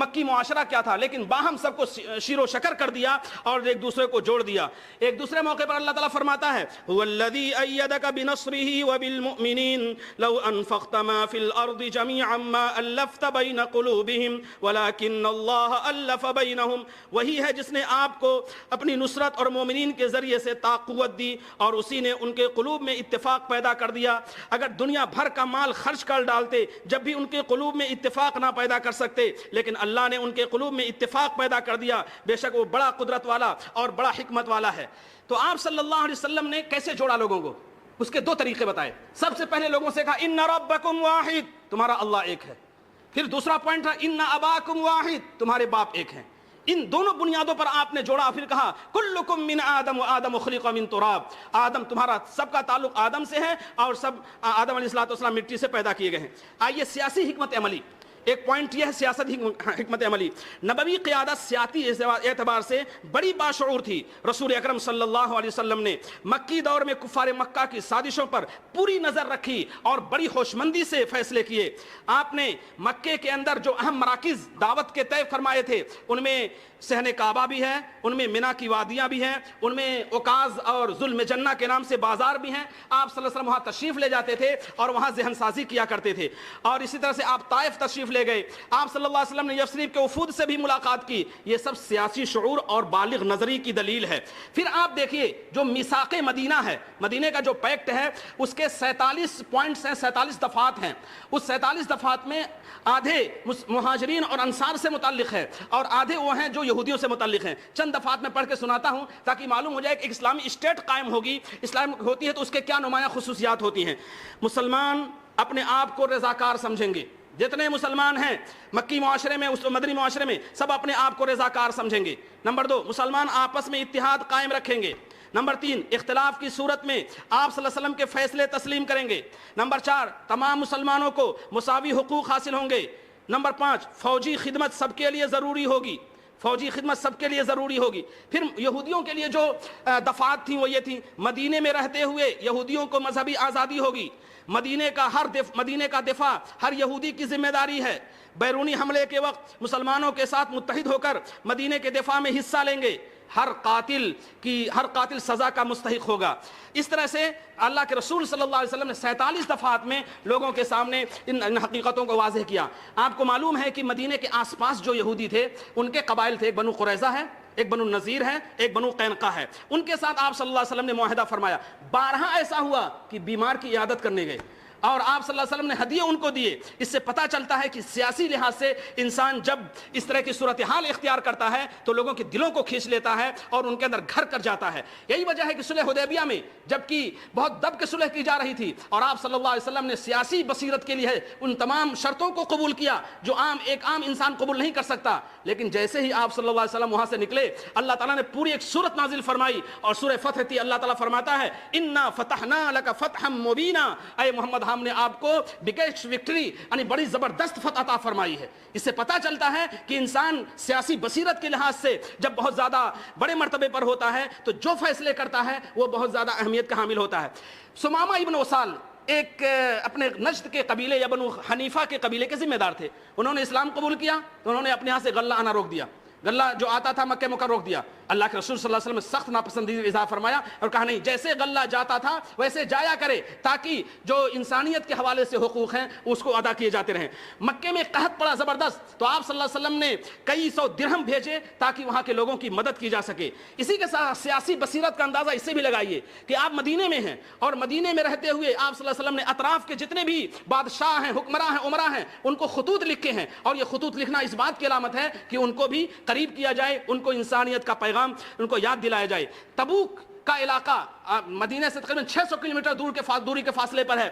مکی معاشرہ کیا تھا، لیکن باہم سب کو شیر و شکر کر دیا اور ایک دوسرے کو جوڑ دیا. ایک دوسرے موقع پر اللہ تعالیٰ فرماتا ہے هُوَ الَّذِي أَيَّدَكَ بِنَصْرِهِ وَبِالْمُؤْمِنِينَ لَوْ أَنفَقْتَ مَا فِي الْأَرْضِ جَمِيعًا مَا أَلَّفْتَ بَيْنَ قُلُوبِهِمْ وَلَكِنَّ اللَّهَ أَلَّفَ بَيْنَهُمْ. وہی ہے جس نے آپ کو اپنی نصرت اور مومنین کے ذریعے سے طاقت دی اور اسی نے ان کے قلوب میں اتفاق پیدا کر دیا. اگر دنیا بھر کا مال خرچ کر ڈالتے جب بھی ان کے قلوب میں اتفاق نہ پیدا کر سکتے، لیکن اللہ نے ان کے قلوب میں اتفاق پیدا کر دیا. بے شک وہ بڑا قدرت والا اور بڑا حکمت والا ہے. تو آپ صلی اللہ علیہ وسلم نے کیسے جوڑا لوگوں کو؟ اس کے دو طریقے بتائے. سب سے پہلے لوگوں سے کہا ان ربکم واحد، تمہارا اللہ ایک ہے. پھر دوسرا پوائنٹ تھا ان اباکم واحد، تمہارے باپ ایک ہیں. ان دونوں بنیادوں پر آپ نے جوڑا. پھر کہا کلکم من آدم و آدم خلق من تراب، آدم تمہارا سب کا تعلق آدم سے ہے اور سب آدم علیہ السلام مٹی سے پیدا کیے گئے ہیں. آئیے سیاسی حکمت عملی، ایک پوائنٹ یہ ہے سیاست حکمت عملی. نبوی قیادت سیاسی اعتبار سے بڑی باشعور تھی. رسول اکرم صلی اللہ علیہ وسلم نے مکی دور میں کفار مکہ کی سازشوں پر پوری نظر رکھی اور بڑی ہوشمندی سے فیصلے کیے. آپ نے مکے کے اندر جو اہم مراکز دعوت کے طے فرمائے تھے ان میں صحن کعبہ بھی ہے، ان میں منا کی وادیاں بھی ہیں، ان میں عکاظ اور ظلم جنہ کے نام سے بازار بھی ہیں. آپ صلی اللہ علیہ وسلم وہاں تشریف لے جاتے تھے اور وہاں ذہن سازی کیا کرتے تھے. اور اسی طرح سے آپ طائف تشریف لے گئے. آپ صلی اللہ علیہ وسلم نے یثرب کے وفود سے بھی ملاقات کی. یہ سب سیاسی شعور اور بالغ نظری کی دلیل ہے. پھر آپ دیکھیے جو میثاق مدینہ ہے، مدینے کا جو پیکٹ ہے، اس کے 47 پوائنٹس ہیں، 47 دفعات ہیں. اس 47 دفعات میں آدھے مہاجرین اور انصار سے متعلق ہے اور آدھے وہ ہیں جو یہودیوں سے متعلق ہیں. چند دفعات میں پڑھ کے سناتا ہوں تاکہ معلوم ہو جائے کہ ایک اسلامی اسٹیٹ قائم ہوگی، اسلام ہوتی ہے تو اس کے کیا نمایاں خصوصیات ہوتی ہیں. مسلمان اپنے آپ کو رضاکار سمجھیں گے. جتنے مسلمان ہیں مکی معاشرے میں، اس مدنی معاشرے میں، سب اپنے آپ کو رضاکار سمجھیں گے. نمبر 2، مسلمان آپس میں اتحاد قائم رکھیں گے. نمبر 3، اختلاف کی صورت میں آپ صلی اللہ علیہ وسلم کے فیصلے تسلیم کریں گے. نمبر 4، تمام مسلمانوں کو مساوی حقوق حاصل ہوں گے. نمبر 5، فوجی خدمت سب کے لیے ضروری ہوگی. فوجی خدمت سب کے لیے ضروری ہوگی۔ پھر یہودیوں کے لیے جو دفعات تھیں وہ یہ تھیں، مدینے میں رہتے ہوئے یہودیوں کو مذہبی آزادی ہوگی، مدینے کا دفاع ہر یہودی کی ذمہ داری ہے، بیرونی حملے کے وقت مسلمانوں کے ساتھ متحد ہو کر مدینے کے دفاع میں حصہ لیں گے، ہر قاتل سزا کا مستحق ہوگا۔ اس طرح سے اللہ کے رسول صلی اللہ علیہ وسلم نے 47 دفعات میں لوگوں کے سامنے ان حقیقتوں کو واضح کیا۔ آپ کو معلوم ہے کہ مدینے کے آس پاس جو یہودی تھے ان کے قبائل تھے، ایک بنو قریظہ ہے، ایک بنو نذیر ہے، ایک بنو قینقاع ہے۔ ان کے ساتھ آپ صلی اللہ علیہ وسلم نے معاہدہ فرمایا۔ 12 ایسا ہوا کہ بیمار کی عیادت کرنے گئے اور آپ صلی اللہ علیہ وسلم نے ہدیے ان کو دیے۔ اس سے پتہ چلتا ہے کہ سیاسی لحاظ سے انسان جب اس طرح کی صورتحال اختیار کرتا ہے تو لوگوں کے دلوں کو کھینچ لیتا ہے اور ان کے اندر گھر کر جاتا ہے۔ یہی وجہ ہے کہ صلح حدیبیہ میں جبکہ بہت دب کے صلح کی جا رہی تھی اور آپ صلی اللہ علیہ وسلم نے سیاسی بصیرت کے لیے ان تمام شرطوں کو قبول کیا جو ایک عام انسان قبول نہیں کر سکتا، لیکن جیسے ہی آپ صلی اللہ علیہ وسلم وہاں سے نکلے اللہ تعالیٰ نے پوری ایک سورت نازل فرمائی اور سورہ فتح تھی۔ اللہ تعالیٰ فرماتا ہے انا فتحنا لک فتحا مبینا، اے محمد ہم نے آپ کو بگیسٹ وکٹری یعنی بڑی زبردست فتح عطا فرمائی ہے۔ اس سے پتہ چلتا ہے کہ انسان سیاسی بصیرت کے لحاظ سے جب بہت زیادہ بڑے مرتبے پر ہوتا ہے تو جو فیصلے کرتا ہے وہ بہت زیادہ اہمیت کا حامل ہوتا ہے۔ سمامہ ابن وصال ایک اپنے نجد کے قبیلے یا بنو حنیفہ کے قبیلے کے ذمہ دار تھے۔ انہوں نے اسلام قبول کیا تو انہوں نے اپنے ہاں سے غلہ آنا روک دیا، غلہ جو آتا تھا مکہ مکہ روک دیا۔ اللہ کے رسول صلی اللہ علیہ وسلم نے سخت ناپسندیدہ اظہار فرمایا اور کہا نہیں، جیسے غلہ جاتا تھا ویسے جایا کرے تاکہ جو انسانیت کے حوالے سے حقوق ہیں اس کو ادا کیے جاتے رہیں۔ مکے میں قحط پڑا زبردست تو آپ صلی اللہ علیہ وسلم نے کئی 100 درہم بھیجے تاکہ وہاں کے لوگوں کی مدد کی جا سکے۔ اسی کے ساتھ سیاسی بصیرت کا اندازہ اس سے بھی لگائیے کہ آپ مدینے میں ہیں اور مدینے میں رہتے ہوئے آپ صلی اللہ علیہ وسلم نے اطراف کے جتنے بھی بادشاہ ہیں، حکمراں ہیں، عمراء ہیں، ان کو خطوط لکھے ہیں اور یہ خطوط لکھنا اس بات کی علامت ہے کہ ان کو بھی قریب کیا جائے، ان کو انسانیت کا پیغام ان کو یاد دلایا جائے۔ تبوک کا علاقہ مدینہ سے تقریباً 600 کلومیٹر دوری کے فاصلے پر ہے،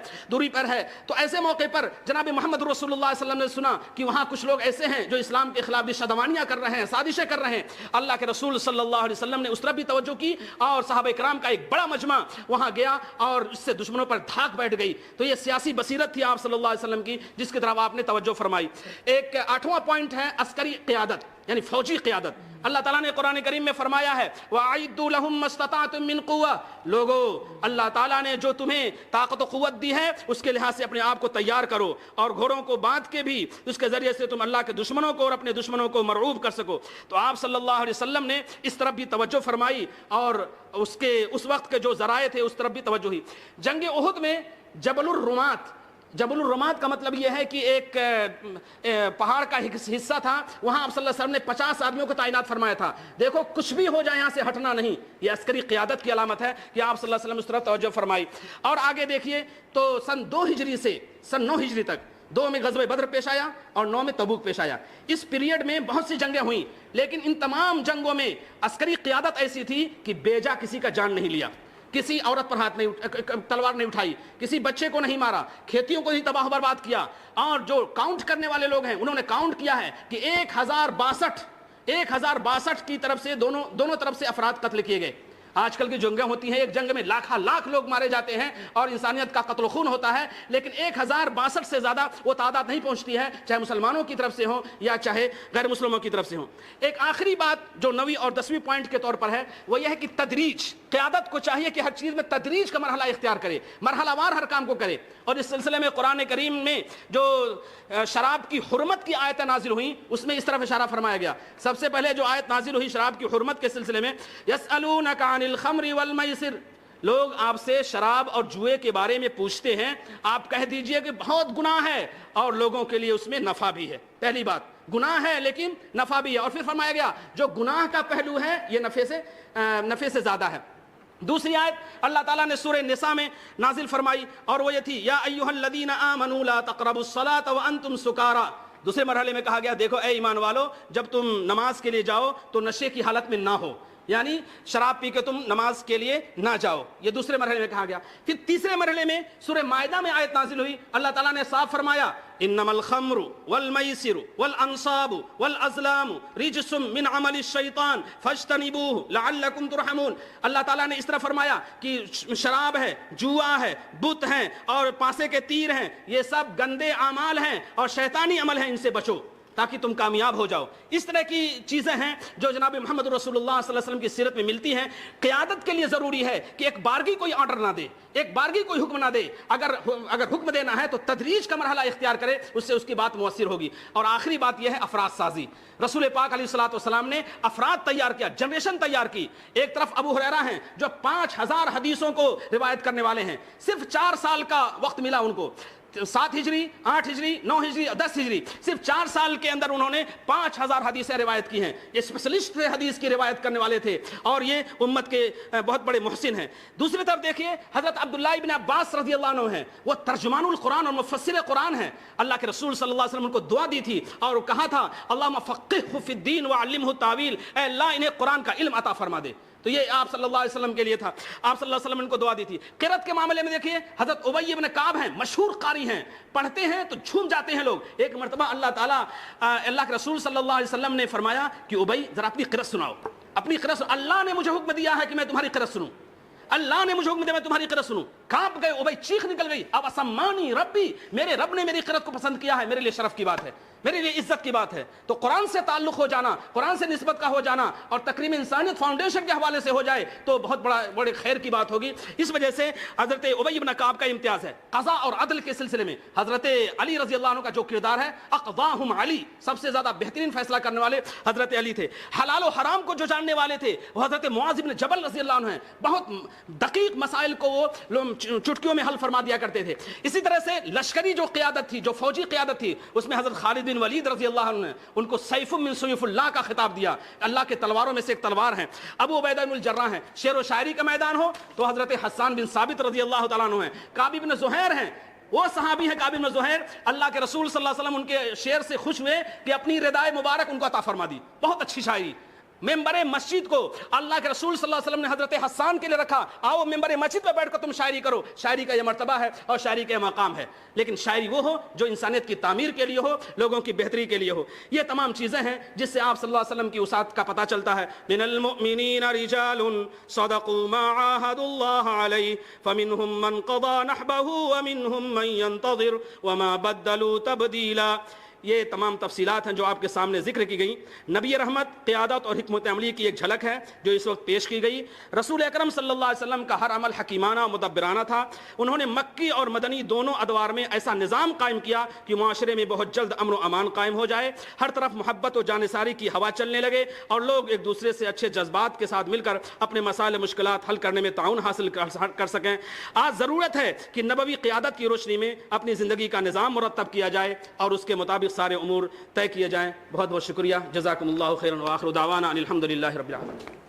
تو ایسے موقع پر جناب محمد رسول اللہ صلی اللہ علیہ وسلم نے سنا کہ وہاں کچھ لوگ ایسے ہیں جو اسلام کے خلاف بھی شدوانیاں کر رہے ہیں، سازشیں کر رہے ہیں۔ اللہ کے رسول صلی اللہ علیہ وسلم نے اس طرف بھی توجہ کی اور صحابہ کرام کا ایک بڑا مجمع وہاں گیا اور اس سے دشمنوں پر دھاک بیٹھ گئی۔ تو یہ سیاسی بصیرت تھی آپ صلی اللہ علیہ وسلم کی جس کی طرف آپ نے توجہ فرمائی۔ ایک 8واں پوائنٹ ہے عسکری قیادت یعنی فوجی قیادت۔ اللہ تعالیٰ نے قرآن کریم میں فرمایا ہے وَأَعِدُّوا لَهُم مَّا اسْتَطَعْتُم مِّن قُوَّةٍ، لوگو اللہ تعالیٰ نے جو تمہیں طاقت و قوت دی ہے اس کے لحاظ سے اپنے آپ کو تیار کرو اور گھوڑوں کو باندھ کے بھی اس کے ذریعے سے تم اللہ کے دشمنوں کو اور اپنے دشمنوں کو مرعوب کر سکو۔ تو آپ صلی اللہ علیہ وسلم نے اس طرف بھی توجہ فرمائی اور اس وقت کے جو ذرائع تھے اس طرف بھی توجہ ہوئی۔ جنگ احد میں جبل الرمات کا مطلب یہ ہے کہ ایک پہاڑ کا حصہ تھا، وہاں آپ صلی اللہ علیہ وسلم نے 50 آدمیوں کو تعینات فرمایا تھا۔ دیکھو کچھ بھی ہو جائے یہاں سے ہٹنا نہیں، یہ عسکری قیادت کی علامت ہے کہ آپ صلی اللہ علیہ وسلم اس طرف توجہ فرمائی۔ اور آگے دیکھیے تو سن 2 ہجری سے سن 9 ہجری تک 2 میں غزوہ بدر پیش آیا اور 9 میں تبوک پیش آیا۔ اس پیریڈ میں بہت سی جنگیں ہوئیں لیکن ان تمام جنگوں میں عسکری قیادت ایسی تھی کہ بیجا کسی کا جان نہیں لیا، کسی عورت پر تلوار نہیں اٹھائی، کسی بچے کو نہیں مارا، کھیتیوں کو نہیں تباہ برباد کیا۔ اور جو کاؤنٹ کرنے والے لوگ ہیں انہوں نے کاؤنٹ کیا ہے کہ 1062 کی طرف سے دونوں طرف سے افراد قتل کیے گئے۔ آج کل کی جنگیں ہوتی ہیں، ایک جنگ میں لاکھ لوگ مارے جاتے ہیں اور انسانیت کا قتل و خون ہوتا ہے، لیکن 1062 سے زیادہ وہ تعداد نہیں پہنچتی ہے، چاہے مسلمانوں کی طرف سے ہوں یا چاہے غیر مسلموں کی طرف سے ہوں۔ ایک آخری بات جو 9ویں اور 10ویں پوائنٹ کے طور پر ہے وہ یہ ہے کہ تدریج، قیادت کو چاہیے کہ ہر چیز میں تدریج کا مرحلہ اختیار کرے، مرحلہ وار ہر کام کو کرے۔ اور اس سلسلے میں قرآن کریم میں جو شراب کی حرمت کی آیتیں نازل ہوئیں اس میں اس طرف اشارہ فرمایا گیا۔ سب سے پہلے جو آیت نازل ہوئی شراب کی حرمت کے سلسلے میں، یسألونک عن الخمر والمیسر، لوگ آپ سے شراب اور جوئے کے بارے میں پوچھتے ہیں، آپ کہہ دیجئے کہ بہت گناہ ہے اور لوگوں کے لیے اس میں نفع بھی ہے۔ پہلی بات گناہ ہے لیکن نفع بھی ہے، اور پھر فرمایا گیا جو گناہ کا پہلو ہے یہ نفع سے زیادہ ہے۔ دوسری آیت اللہ تعالیٰ نے سورہ نساء میں نازل فرمائی اور وہ یہ تھی یا ایھا الذین آمنوا لا تقربوا الصلاۃ وانتم سکارى۔ دوسرے مرحلے میں کہا گیا دیکھو اے ایمان والو جب تم نماز کے لیے جاؤ تو نشے کی حالت میں نہ ہو، یعنی شراب پی کے تم نماز کے لیے نہ جاؤ، یہ دوسرے مرحلے میں کہا گیا۔ پھر تیسرے مرحلے میں سورہ مائدہ میں آیت نازل ہوئی، اللہ تعالیٰ نے صاف فرمایا انما الخمر والمیسر والانصاب والازلام رجس من عمل الشیطان فاجتنبوه لعلکم ترحمون۔ اللہ تعالیٰ نے اس طرح فرمایا کہ شراب ہے، جوا ہے، بت ہیں اور پانسے کے تیر ہیں، یہ سب گندے اعمال ہیں اور شیطانی عمل ہیں، ان سے بچو۔ تاکہ تم کامیاب ہو جاؤ. اس طرح کی چیزیں ہیں جو جناب محمد رسول اللہ صلی اللہ علیہ وسلم کی سیرت میں ملتی ہیں. قیادت کے لیے ضروری ہے کہ ایک بارگی کوئی آرڈر نہ دے, ایک بارگی کوئی حکم نہ دے. اگر حکم دینا ہے تو تدریج کا مرحلہ اختیار کرے, اس سے اس کی بات مؤثر ہوگی. اور آخری بات یہ ہے افراد سازی. رسول پاک علیہ الصلوۃ والسلام نے افراد تیار کیا, جنریشن تیار کی. ایک طرف ابو ہریرہ ہیں جو 5000 حدیثوں کو روایت کرنے والے ہیں, صرف 4 سال کا وقت ملا ان کو. 7 ہجری, 8 ہجری, 9 ہجری, 10 ہجری, صرف 4 سال کے اندر انہوں نے 5000 حدیثیں روایت کی ہیں. یہ اسپیشلسٹ تھے, حدیث کی روایت کرنے والے تھے, اور یہ امت کے بہت بڑے محسن ہیں. دوسری طرف دیکھیے حضرت عبداللہ ابن عباس رضی اللہ عنہ ہیں, وہ ترجمان القرآن اور مفسر قرآن ہیں. اللہ کے رسول صلی اللہ علیہ وسلم ان کو دعا دی تھی اور کہا تھا اللہم فقہہ فی الدین وعلمہ التاویل, اے اللہ انہیں قرآن کا علم عطا فرما دے. تو یہ آپ صلی اللہ علیہ وسلم کے لیے تھا. آپ صلی اللہ علیہ وسلم نے ان کو دعا دی تھی. قرأت کے معاملے میں دیکھیے حضرت ابی ابن کعب ہیں, مشہور قاری ہیں, پڑھتے ہیں تو جھوم جاتے ہیں لوگ. ایک مرتبہ اللہ کے رسول صلی اللہ علیہ وسلم نے فرمایا کہ ابی ذرا اپنی قرأت سناؤ, اپنی قرأت. اللہ نے مجھے حکم دیا ہے کہ میں تمہاری قرأت سنوں, اللہ نے مجھے حکم دیا میں تمہاری قرأت سنوں. کانپ گئے ابی, چیخ نکل گئی, اب اسمانی ربی, میرے رب نے میری قرأت کو پسند کیا ہے, میرے لیے شرف کی بات ہے, میرے لیے عزت کی بات ہے. تو قرآن سے تعلق ہو جانا, قرآن سے نسبت کا ہو جانا اور تکریم انسانیت فاؤنڈیشن کے حوالے سے ہو جائے تو بہت بڑے خیر کی بات ہوگی. اس وجہ سے حضرت ابی بن کعب کا امتیاز ہے. قضاء اور عدل کے سلسلے میں حضرت علی رضی اللہ عنہ کا جو کردار ہے, اقضاہم علی, سب سے زیادہ بہترین فیصلہ کرنے والے حضرت علی تھے. حلال و حرام کو جو جاننے والے تھے وہ حضرت معاذ بن جبل رضی اللہ عنہ ہیں. بہت دقیق مسائل کو وہ چٹکیوں میں حل فرما دیا کرتے تھے. اسی طرح سے لشکری جو قیادت تھی, جو فوجی قیادت تھی, اس میں حضرت خالد بن ولید رضی اللہ عنہ نے ان کو سیف من سیوف اللہ کا خطاب دیا, اللہ کے تلواروں میں سے ایک تلوار ہیں. ابو عبیدہ بن الجراح ہیں. شعر و شاعری کا میدان ہو تو حضرت حسان بن ثابت رضی اللہ تعالیٰ عنہ ہیں. کعب بن زہیر ہیں, وہ صحابی ہیں کعب بن زہیر. اللہ کے رسول صلی اللہ علیہ وسلم ان کے شعر سے خوش ہوئے کہ اپنی ردائے مبارک ان کو عطا فرما دی. بہت اچھی شاعری. ممبر مسجد کو اللہ کے رسول صلی اللہ علیہ وسلم نے حضرت حسان کے لیے رکھا, آؤ ممبر مسجد پہ بیٹھ کر تم شاعری کرو. شاعری کا یہ مرتبہ ہے اور شاعری کا یہ مقام ہے, لیکن شاعری وہ ہو جو انسانیت کی تعمیر کے لیے ہو, لوگوں کی بہتری کے لیے ہو. یہ تمام چیزیں ہیں جس سے آپ صلی اللہ علیہ وسلم کی وسعت کا پتہ چلتا ہے. من المؤمنین رجال صدقوا ما عاهدوا الله علیہ فمنهم من قضى نحبه ومنهم من ينتظر وما بدلوا تبدیلا. یہ تمام تفصیلات ہیں جو آپ کے سامنے ذکر کی گئیں. نبی رحمت, قیادت اور حکمت عملی کی ایک جھلک ہے جو اس وقت پیش کی گئی. رسول اکرم صلی اللہ علیہ وسلم کا ہر عمل حکیمانہ و مدبرانہ تھا. انہوں نے مکی اور مدنی دونوں ادوار میں ایسا نظام قائم کیا کہ معاشرے میں بہت جلد امن و امان قائم ہو جائے, ہر طرف محبت و جانثاری کی ہوا چلنے لگے اور لوگ ایک دوسرے سے اچھے جذبات کے ساتھ مل کر اپنے مسائل مشکلات حل کرنے میں تعاون حاصل کر سکیں. آج ضرورت ہے کہ نبوی قیادت کی روشنی میں اپنی زندگی کا نظام مرتب کیا جائے اور اس کے مطابق سارے امور طے کیے جائیں. بہت بہت شکریہ. جزاکم اللہ خیرا وآخر دعوانا ان الحمد للہ رب العالمین.